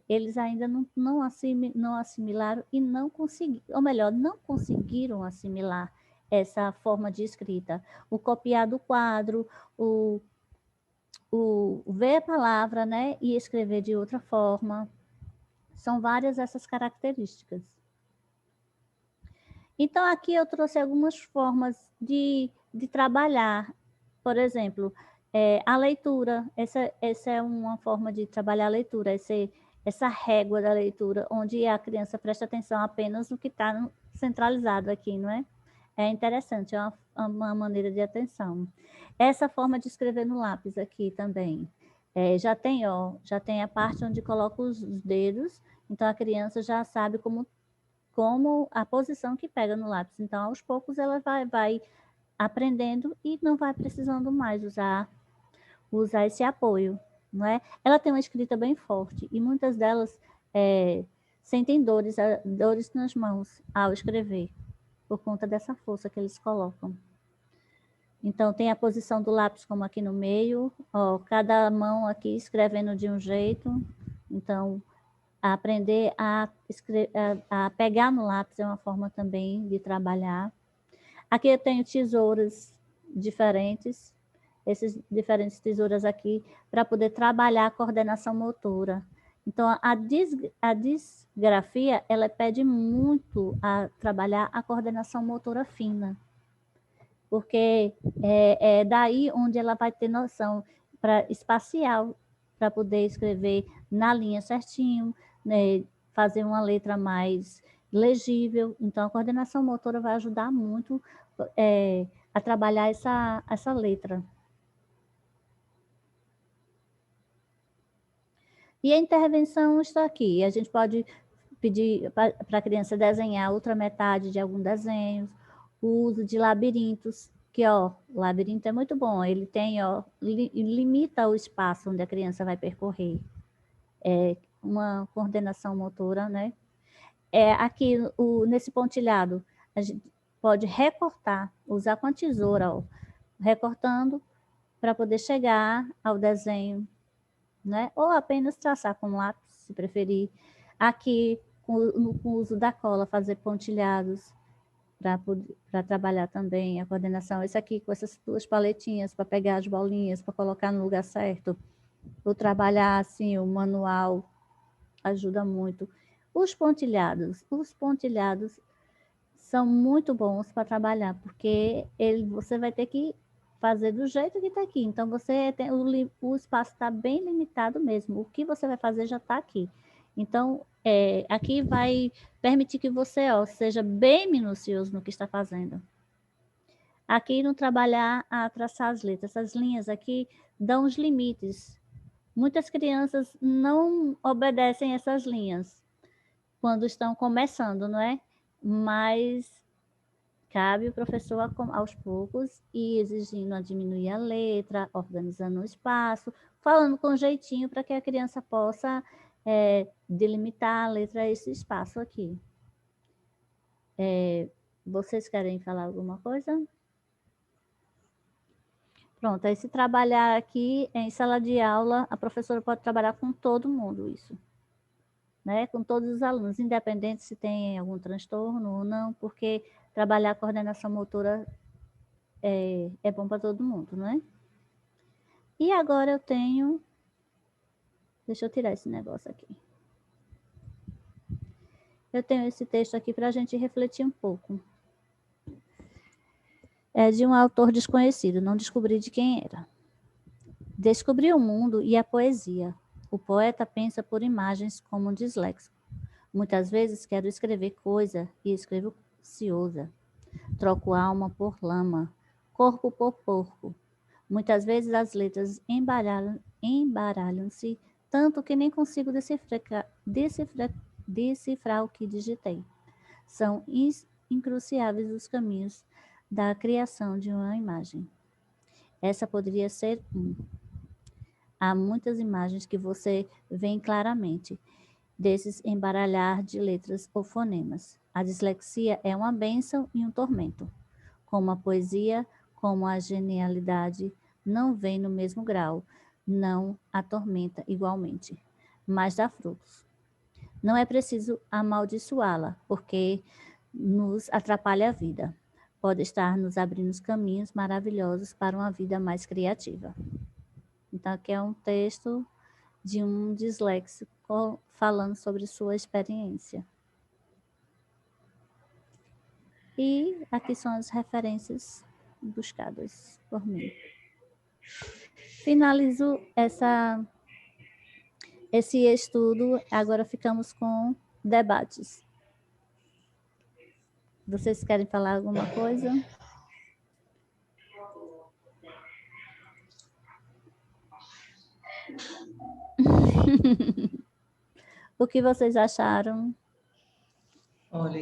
eles ainda não assimilaram e não conseguiram, ou melhor, não conseguiram assimilar essa forma de escrita. O copiar do quadro, o ver a palavra, né, e escrever de outra forma. São várias essas características. Então, aqui eu trouxe algumas formas de trabalhar. Por exemplo, a leitura. Essa é uma forma de trabalhar a leitura, essa régua da leitura, onde a criança presta atenção apenas no que está centralizado aqui, não é? É interessante, é uma maneira de atenção. Essa forma de escrever no lápis aqui também. Já tem a parte onde coloca os dedos, então a criança já sabe como a posição que pega no lápis. Então, aos poucos, ela vai aprendendo e não vai precisando mais usar esse apoio, não é? Ela tem uma escrita bem forte e muitas delas sentem dores nas mãos ao escrever, por conta dessa força que eles colocam. Então, tem a posição do lápis como aqui no meio, cada mão aqui escrevendo de um jeito. Então, aprender a pegar no lápis é uma forma também de trabalhar. Aqui eu tenho tesouras diferentes, essas diferentes tesouras aqui, para poder trabalhar a coordenação motora. Então, a disgrafia, ela pede muito a trabalhar a coordenação motora fina, porque é daí onde ela vai ter noção espacial, para poder escrever na linha certinho, né, fazer uma letra mais legível. Então, a coordenação motora vai ajudar muito a trabalhar essa letra. E a intervenção está aqui. A gente pode pedir para a criança desenhar outra metade de algum desenho, o uso de labirintos, que, o labirinto é muito bom, ele tem, limita o espaço onde a criança vai percorrer. Uma coordenação motora, né? Aqui, nesse pontilhado, a gente pode recortar, usar com a tesoura, recortando para poder chegar ao desenho, né? Ou apenas traçar com lápis, se preferir. Aqui, com o uso da cola, fazer pontilhados para trabalhar também a coordenação. Esse aqui com essas duas paletinhas para pegar as bolinhas, para colocar no lugar certo. Ou trabalhar assim o manual, ajuda muito. Os pontilhados são muito bons para trabalhar, porque você vai ter que fazer do jeito que está aqui. Então, o espaço está bem limitado mesmo. O que você vai fazer já está aqui. Então, aqui vai permitir que você seja bem minucioso no que está fazendo. Aqui no trabalhar a traçar as letras, essas linhas aqui dão os limites. Muitas crianças não obedecem essas linhas quando estão começando, não é? Mas cabe o professor aos poucos e exigindo a diminuir a letra, organizando o espaço, falando com jeitinho para que a criança possa delimitar a letra a esse espaço aqui. Vocês querem falar alguma coisa? Pronto, aí se trabalhar aqui em sala de aula, a professora pode trabalhar com todo mundo isso, né? Com todos os alunos, independente se tem algum transtorno ou não, porque trabalhar a coordenação motora é bom para todo mundo, não é? E agora eu tenho... Deixa eu tirar esse negócio aqui. Eu tenho esse texto aqui para a gente refletir um pouco. É de um autor desconhecido, não descobri de quem era. Descobri o mundo e a poesia. O poeta pensa por imagens como um disléxico. Muitas vezes quero escrever coisa e escrevo ciosa. Troco alma por lama, corpo por porco. Muitas vezes as letras embaralham-se tanto que nem consigo decifrar o que digitei. São incruciáveis os caminhos da criação de uma imagem. Essa poderia ser um. Há muitas imagens que você vê claramente, desses embaralhar de letras ou fonemas. A dislexia é uma bênção e um tormento. Como a poesia, como a genialidade, não vem no mesmo grau, não atormenta igualmente, mas dá frutos. Não é preciso amaldiçoá-la, porque nos atrapalha a vida. Pode estar nos abrindo caminhos maravilhosos para uma vida mais criativa. Então, aqui é um texto de um disléxico falando sobre sua experiência. E aqui são as referências buscadas por mim. Finalizo esse estudo, agora ficamos com debates. Vocês querem falar alguma coisa? O que vocês acharam? Olha,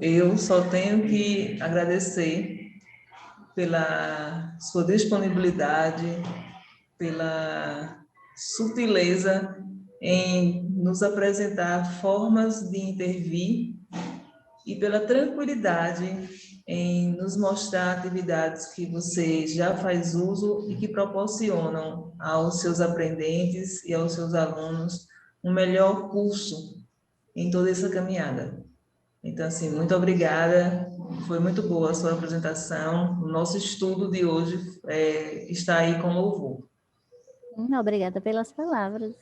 eu só tenho que agradecer pela sua disponibilidade, pela sutileza em nos apresentar formas de intervir e pela tranquilidade em nos mostrar atividades que você já faz uso e que proporcionam aos seus aprendentes e aos seus alunos um melhor curso em toda essa caminhada. Então, assim, muito obrigada, foi muito boa a sua apresentação, o nosso estudo de hoje está aí com louvor. Obrigada pelas palavras.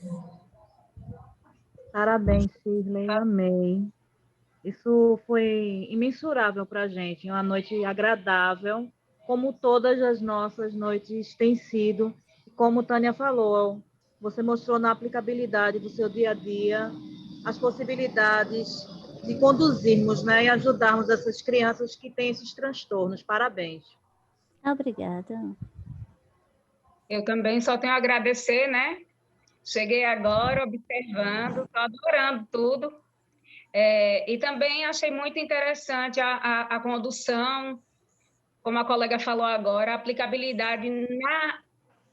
Parabéns, Shirley, amei. Isso foi imensurável para a gente, uma noite agradável, como todas as nossas noites têm sido. Como Tânia falou, você mostrou na aplicabilidade do seu dia a dia as possibilidades de conduzirmos, né, e ajudarmos essas crianças que têm esses transtornos. Parabéns. Obrigada. Eu também só tenho a agradecer, né? Cheguei agora observando, estou adorando tudo. E também achei muito interessante a condução, como a colega falou agora, a aplicabilidade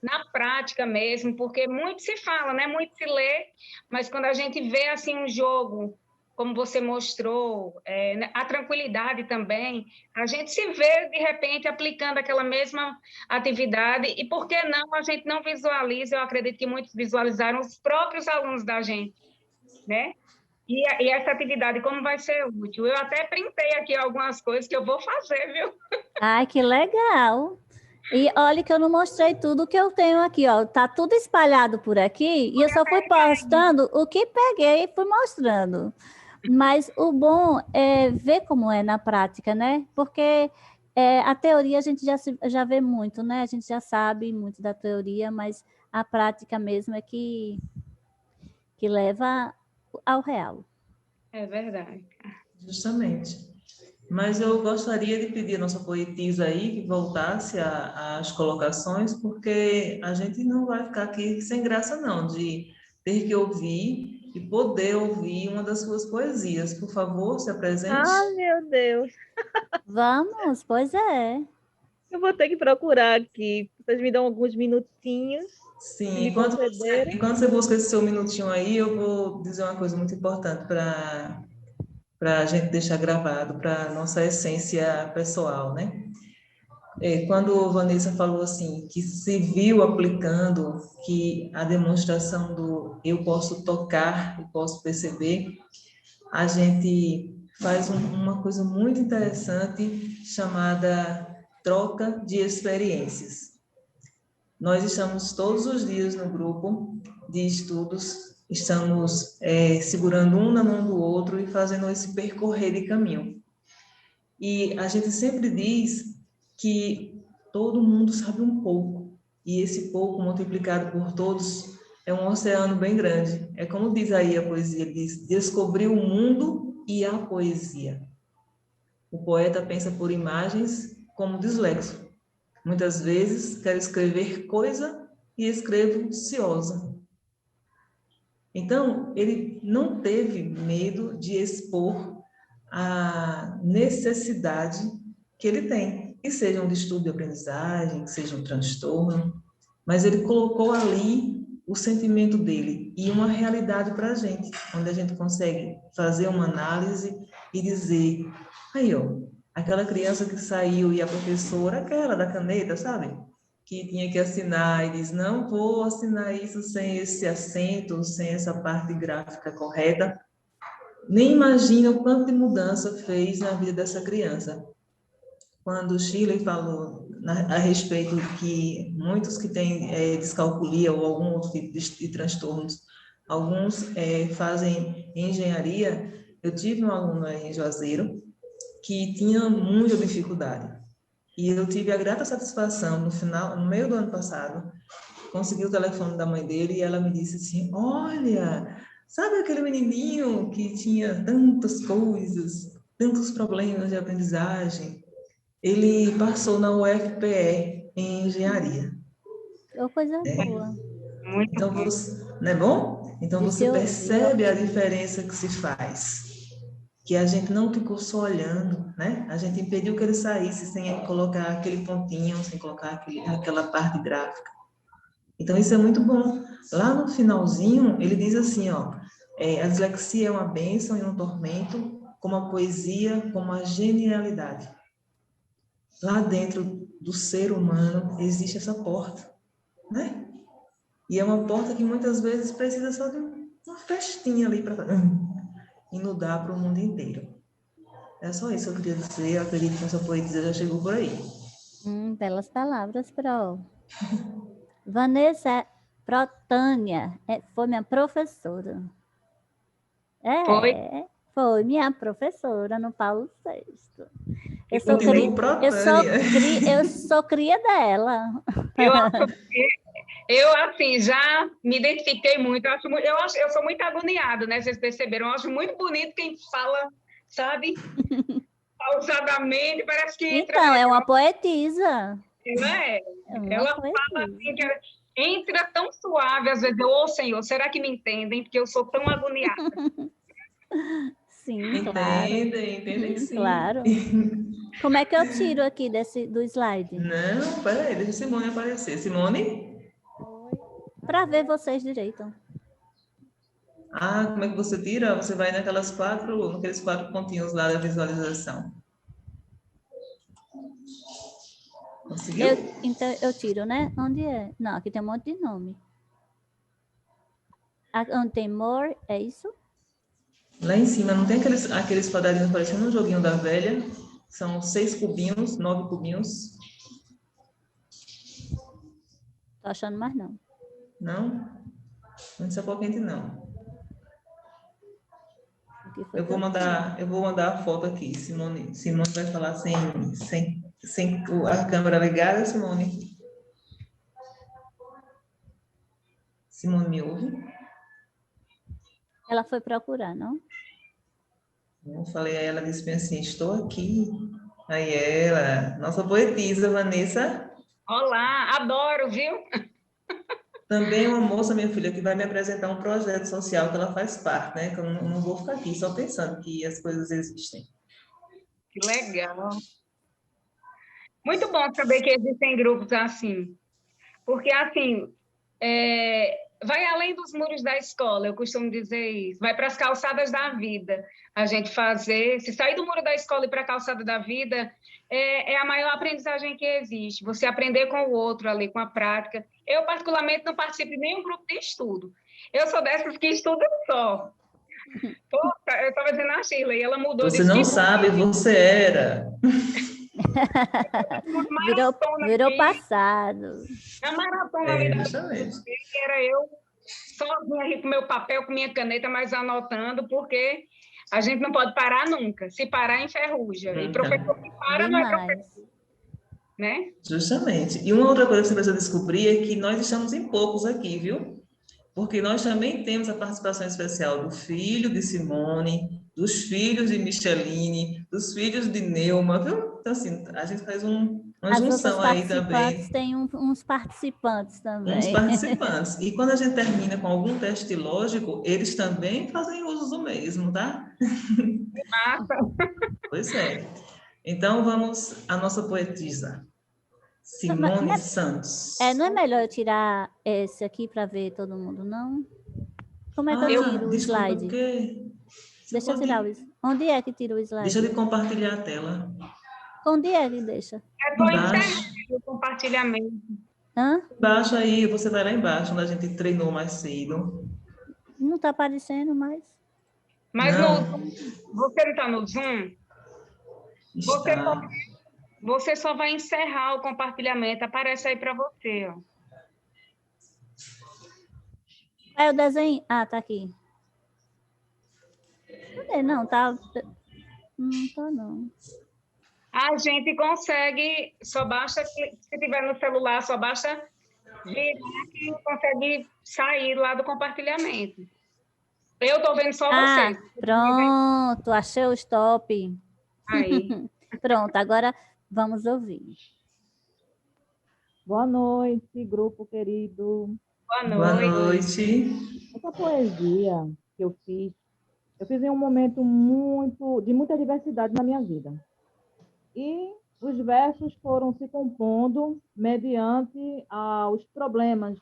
na prática mesmo, porque muito se fala, né? Muito se lê, mas quando a gente vê assim um jogo, como você mostrou, a tranquilidade também, a gente se vê, de repente, aplicando aquela mesma atividade, e por que não a gente não visualiza? Eu acredito que muitos visualizaram os próprios alunos da gente, né? E essa atividade, como vai ser útil? Eu até printei aqui algumas coisas que eu vou fazer, viu? Ai, que legal! E olha que eu não mostrei tudo que eu tenho aqui, ó. Tá tudo espalhado por aqui e eu só fui postando o que peguei e fui mostrando. Mas o bom é ver como é na prática, né? Porque a teoria a gente já vê muito, né? A gente já sabe muito da teoria, mas a prática mesmo é que leva ao real. É verdade. Justamente. Mas eu gostaria de pedir a nossa poetisa aí que voltasse às colocações, porque a gente não vai ficar aqui sem graça, não, de ter que ouvir e poder ouvir uma das suas poesias. Por favor, se apresente. Ah, meu Deus. Vamos, pois é. Eu vou ter que procurar aqui. Vocês me dão alguns minutinhos, se Sim, me concederem. enquanto você busca esse seu minutinho aí, eu vou dizer uma coisa muito importante para a gente deixar gravado, para a nossa essência pessoal, né? Quando Vanessa falou assim, que se viu aplicando, que a demonstração do eu posso tocar, eu posso perceber, a gente faz uma coisa muito interessante chamada troca de experiências. Nós estamos todos os dias no grupo de estudos, estamos segurando um na mão do outro e fazendo esse percorrer de caminho. E a gente sempre diz que todo mundo sabe um pouco, e esse pouco multiplicado por todos é um oceano bem grande. É como diz aí a poesia, diz, descobrir o mundo e a poesia. O poeta pensa por imagens como dislexo. Muitas vezes quero escrever coisa e escrevo ciosa. Então, ele não teve medo de expor a necessidade que ele tem, que seja um distúrbio de aprendizagem, que seja um transtorno, mas ele colocou ali o sentimento dele e uma realidade para a gente, onde a gente consegue fazer uma análise e dizer, aí ó, aquela criança que saiu e a professora, aquela da caneta, sabe? Que tinha que assinar e diz, não vou assinar isso sem esse acento, sem essa parte gráfica correta. Nem imagina o quanto de mudança fez na vida dessa criança. Quando o Shirley falou a respeito que muitos que têm descalculia ou algum outro tipo de transtornos, alguns fazem engenharia, eu tive um aluno em Juazeiro que tinha muita dificuldade. E eu tive a grata satisfação, no meio do ano passado, consegui o telefone da mãe dele e ela me disse assim, olha, sabe aquele menininho que tinha tantas coisas, tantos problemas de aprendizagem? Ele passou na UFPE em engenharia. É coisa boa. Muito Então, bom. não é bom? Então, você percebe a diferença que se faz. Que a gente não ficou só olhando, né? A gente impediu que ele saísse sem colocar aquele pontinho, sem colocar aquela parte gráfica. Então, isso é muito bom. Lá no finalzinho, ele diz assim, ó, a dislexia é uma bênção e um tormento, como a poesia, como a genialidade. Lá dentro do ser humano existe essa porta, né? E é uma porta que muitas vezes precisa só de uma festinha ali para inundar para o mundo inteiro. É só isso que eu queria dizer. Eu acredito que essa poesia já chegou por aí. Belas palavras, Pro. Vanessa Protânia foi minha professora. Foi minha professora no Paulo VI. Eu sou cria dela. Eu assim, já me identifiquei muito. Eu sou muito agoniada, né? Vocês perceberam? Eu acho muito bonito quem fala, sabe? Pausadamente, parece que... Então, é uma poetisa. Não é? Ela fala assim, que entra tão suave, às vezes ô Senhor, será que me entendem? Porque eu sou tão agoniada. Sim, claro. Entendem sim. Claro. Como é que eu tiro aqui do slide? Não, peraí, deixa a Simone aparecer. Simone? Para ver vocês direito. Ah, como é que você tira? Você vai naqueles 4 pontinhos lá da visualização. Conseguiu? Então, eu tiro, né? Onde é? Não, aqui tem um monte de nome. Onde tem more, é isso? Lá em cima, não tem aqueles quadradinhos parecendo um joguinho da velha? São 6 cubinhos, 9 cubinhos. Tô achando mais não. Não? Não se apoquente, não. Eu vou mandar a foto aqui, Simone. Simone vai falar sem a câmera ligada, Simone. Simone, me ouve? Ela foi procurar, não? Eu falei a ela, disse bem assim, estou aqui. Aí ela, nossa poetisa, Vanessa, Olá, adoro, viu? também uma moça, minha filha, que vai me apresentar um projeto social que ela faz parte, né? Que eu não vou ficar aqui só pensando que as coisas existem. Que legal. Muito bom saber que existem grupos assim, porque assim, vai além dos muros da escola, eu costumo dizer isso, vai para as calçadas da vida. A gente fazer, se sair do muro da escola e para a calçada da vida, é a maior aprendizagem que existe. Você aprender com o outro ali, com a prática. Eu, particularmente, não participo de nenhum grupo de estudo. Eu sou dessas que estudam só. Poxa, eu estava dizendo a Shirley, ela mudou, Você disse não que sabe, você era. maratona Virou aqui, passado. a maratona ali É, da justamente. que era eu sozinha aqui com meu papel, com minha caneta, mas anotando, porque a gente não pode parar nunca. Se parar, enferruja. E Nunca. professor que para não é Demais. professor, né? Justamente. E uma outra coisa que você precisa descobrir é que nós estamos em poucos aqui, viu? Porque nós também temos a participação especial do filho de Simone, dos filhos de Micheline, dos filhos de Neuma, viu? Então, assim, a gente faz uma As outras junção aí participantes também, têm uns participantes uns também. participantes. E quando a gente termina com algum teste lógico, eles também fazem uso do mesmo, tá? Massa. Pois é. Então, vamos à nossa poetisa, Não, mas Simone Santos. não é melhor eu tirar esse aqui para ver todo mundo, não? Como é que eu Ah, tiro o desculpa, slide? porque você Deixa eu tirar o pode... slide. Onde é que tira o Deixa slide? eu compartilhar a tela. Onde é que deixa? É só encerrar Embaixo. o compartilhamento. Hã? Embaixo aí, você vai lá embaixo, onde a gente treinou mais cedo. Não está aparecendo mais. Mas no Não, Zoom, você não está no Zoom? Você só, está. você só vai encerrar o compartilhamento. Aparece aí para você, ó. Aí o desenho... Ah, tá aqui. Cadê? Não, tá... Não tá, não. A gente consegue, só basta, se tiver no celular, só basta virar que consegue sair lá do compartilhamento. Eu estou vendo só vocês. Pronto. Achei o stop. Aí. Pronto, agora vamos ouvir. Boa noite, grupo querido. Boa Boa noite. noite. Essa poesia que eu fiz em um momento de muita diversidade na minha vida. E os versos foram se compondo mediante os problemas,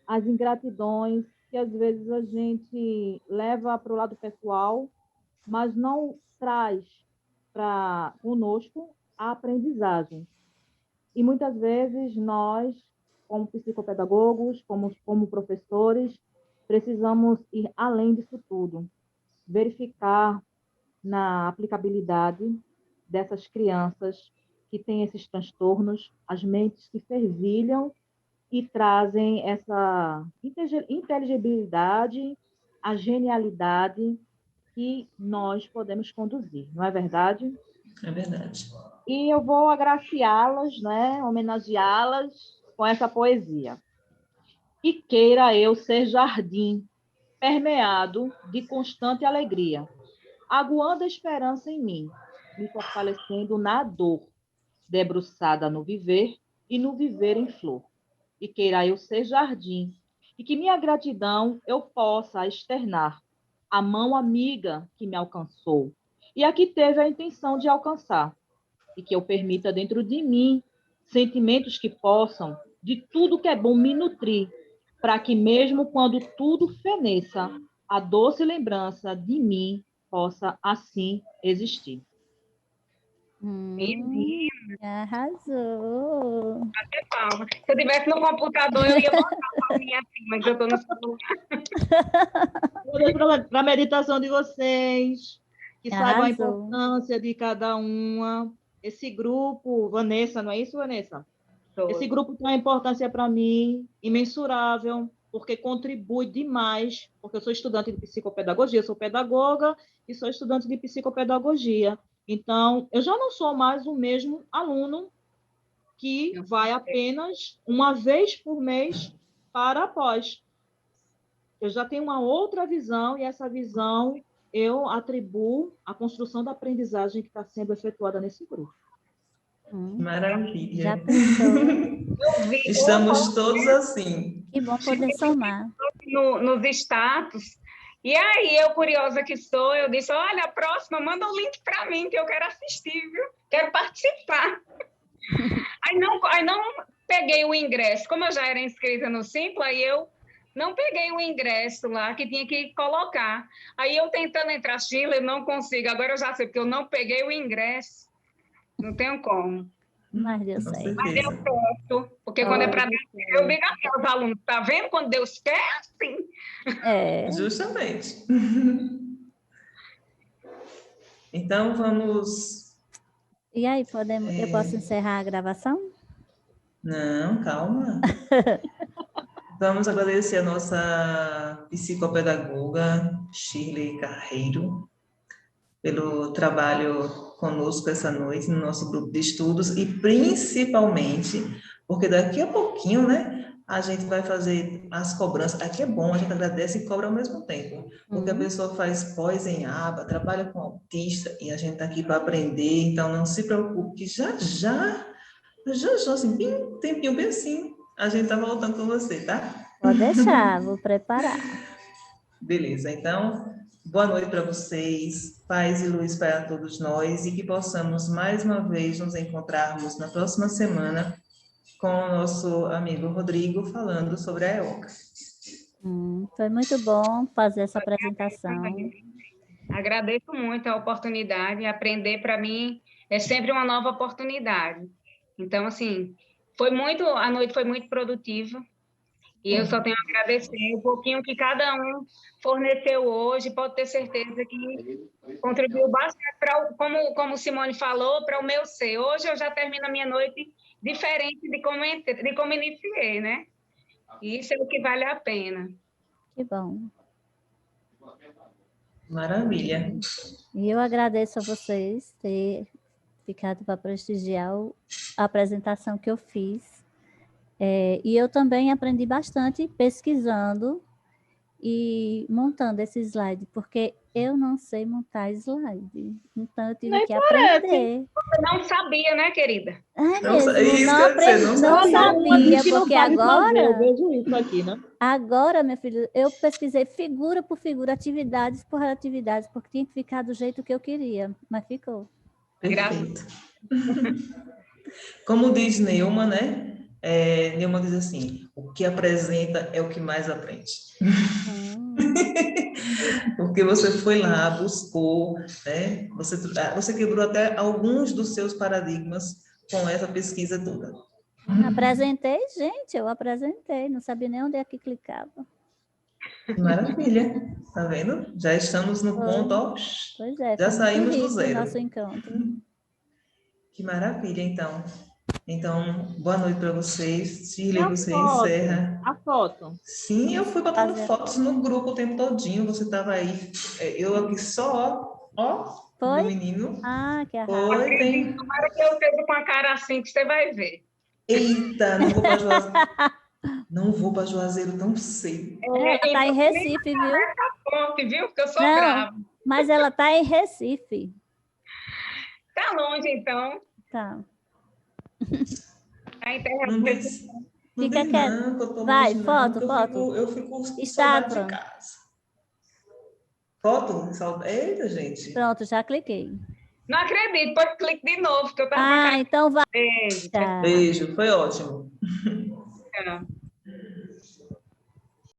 as ingratidões que às vezes a gente leva para o lado pessoal, mas não traz para conosco a aprendizagem. E muitas vezes nós, como psicopedagogos, como professores, precisamos ir além disso tudo, verificar na aplicabilidade dessas crianças que têm esses transtornos, as mentes que fervilham e trazem essa inteligibilidade, a genialidade que nós podemos conduzir, não é verdade? É verdade. E eu vou agraciá-las, né, homenageá-las com essa poesia. E queira eu ser jardim, permeado de constante alegria, aguando a esperança em mim, me fortalecendo na dor, debruçada no viver e no viver em flor. E queira eu ser jardim, e que minha gratidão eu possa externar a mão amiga que me alcançou, e a que teve a intenção de alcançar, e que eu permita dentro de mim sentimentos que possam, de tudo que é bom, me nutrir, para que mesmo quando tudo feneça, a doce lembrança de mim possa assim existir. Arrasou. Até palma. Se eu tivesse no computador, eu ia botar a palminha assim, mas eu estou no celular. Para a meditação de vocês, que saibam a Arrasou. importância de cada uma. Esse grupo, Vanessa, não é isso, Vanessa? Esse grupo tem uma importância para mim imensurável, porque contribui demais, porque eu sou estudante de psicopedagogia, sou pedagoga e sou estudante de psicopedagogia. Então, eu já não sou mais o mesmo aluno que vai apenas uma vez por mês para a pós. Eu já tenho uma outra visão, e essa visão eu atribuo à construção da aprendizagem que está sendo efetuada nesse grupo. Maravilha. Já pensou? Eu vi, Estamos todos assim. Que bom poder somar. nos status. E aí, eu, curiosa que sou, eu disse, olha, a próxima, manda o link para mim, que eu quero assistir, viu? Quero participar. Aí não peguei o ingresso. Como eu já era inscrita no Simpla, aí eu não peguei o ingresso lá, que tinha que colocar. Aí eu tentando entrar, Sheila, eu não consigo. Agora eu já sei, porque eu não peguei o ingresso. Não tenho como. Mas deu Com certo. Mas deu certeza. certo. Porque quando é para Deus, eu digo assim aos alunos, tá vendo? Quando Deus quer, assim. É. Justamente. Então, vamos... E aí, eu posso encerrar a gravação? Não, calma. Vamos agradecer a nossa psicopedagoga, Shirley Carreiro, pelo trabalho conosco essa noite no nosso grupo de estudos e principalmente porque daqui a pouquinho, né, a gente vai fazer as cobranças. Aqui é bom, a gente agradece e cobra ao mesmo tempo, porque a pessoa faz pós em aba, trabalha com autista e a gente está aqui para aprender, então não se preocupe que já, assim, bem um tempinho bem assim, a gente está voltando com você, tá? Pode deixar, vou preparar. Beleza, então, boa noite para vocês, paz e luz para todos nós e que possamos mais uma vez nos encontrarmos na próxima semana com o nosso amigo Rodrigo falando sobre a EOCA. Foi muito bom fazer essa apresentação. Agradeço muito a oportunidade. Aprender, para mim, é sempre uma nova oportunidade. Então, assim, a noite foi muito produtiva. E eu só tenho a agradecer o pouquinho que cada um forneceu hoje. Pode ter certeza que contribuiu bastante, como Simone falou, para o meu ser. Hoje eu já termino a minha noite diferente de como iniciei, né? E isso é o que vale a pena. Que bom. Maravilha. E eu agradeço a vocês ter ficado para prestigiar a apresentação que eu fiz. E eu também aprendi bastante pesquisando e montando esse slide, porque eu não sei montar slide. Então, eu tive que aprender. Você não sabia, né, querida? É Não, mesmo, isso não, que eu ia dizer, não sabia, que não porque sabe fazer, eu agora... vejo isso aqui, né? Agora, minha filha, eu pesquisei figura por figura, atividades por atividades, porque tinha que ficar do jeito que eu queria, mas ficou. Perfeito. Como diz Neuma, né? Neuma diz assim, o que apresenta é o que mais aprende. Porque você foi lá, buscou, né? Você quebrou até alguns dos seus paradigmas com essa pesquisa toda. Apresentei, gente, eu apresentei, não sabia nem onde é que clicava. Maravilha, tá vendo? Já estamos no ponto, ó. Pois é, Já foi muito saímos do rico o zero. nosso encontro. Que maravilha, então. Então, boa noite para vocês. Shirley, A você foto, encerra. a foto. Sim, eu fui botando fotos no grupo o tempo todinho. Você estava aí. Eu aqui só, ó, Foi? meu menino. Ah, que arraso. Foi, tem. Tomara que eu esteja com a cara assim que você vai ver. Eita, não vou para Juazeiro. Não vou para Juazeiro tão cedo. Ela está em Recife, viu? Viu? Porque eu sou Não, brava. mas ela está em Recife. Tá longe, então. Tá. A internet. Não diz, não Fica diz quieto. não, que eu tô Vai, longe, foto, não, foto. Eu fico com saudade Estátua. de casa. Foto? Eita, gente. Pronto, já cliquei. Não acredito, pode clique de novo, que eu tava com a cara. Então vai. Beijo. Tchau. Beijo, foi ótimo. Tchau.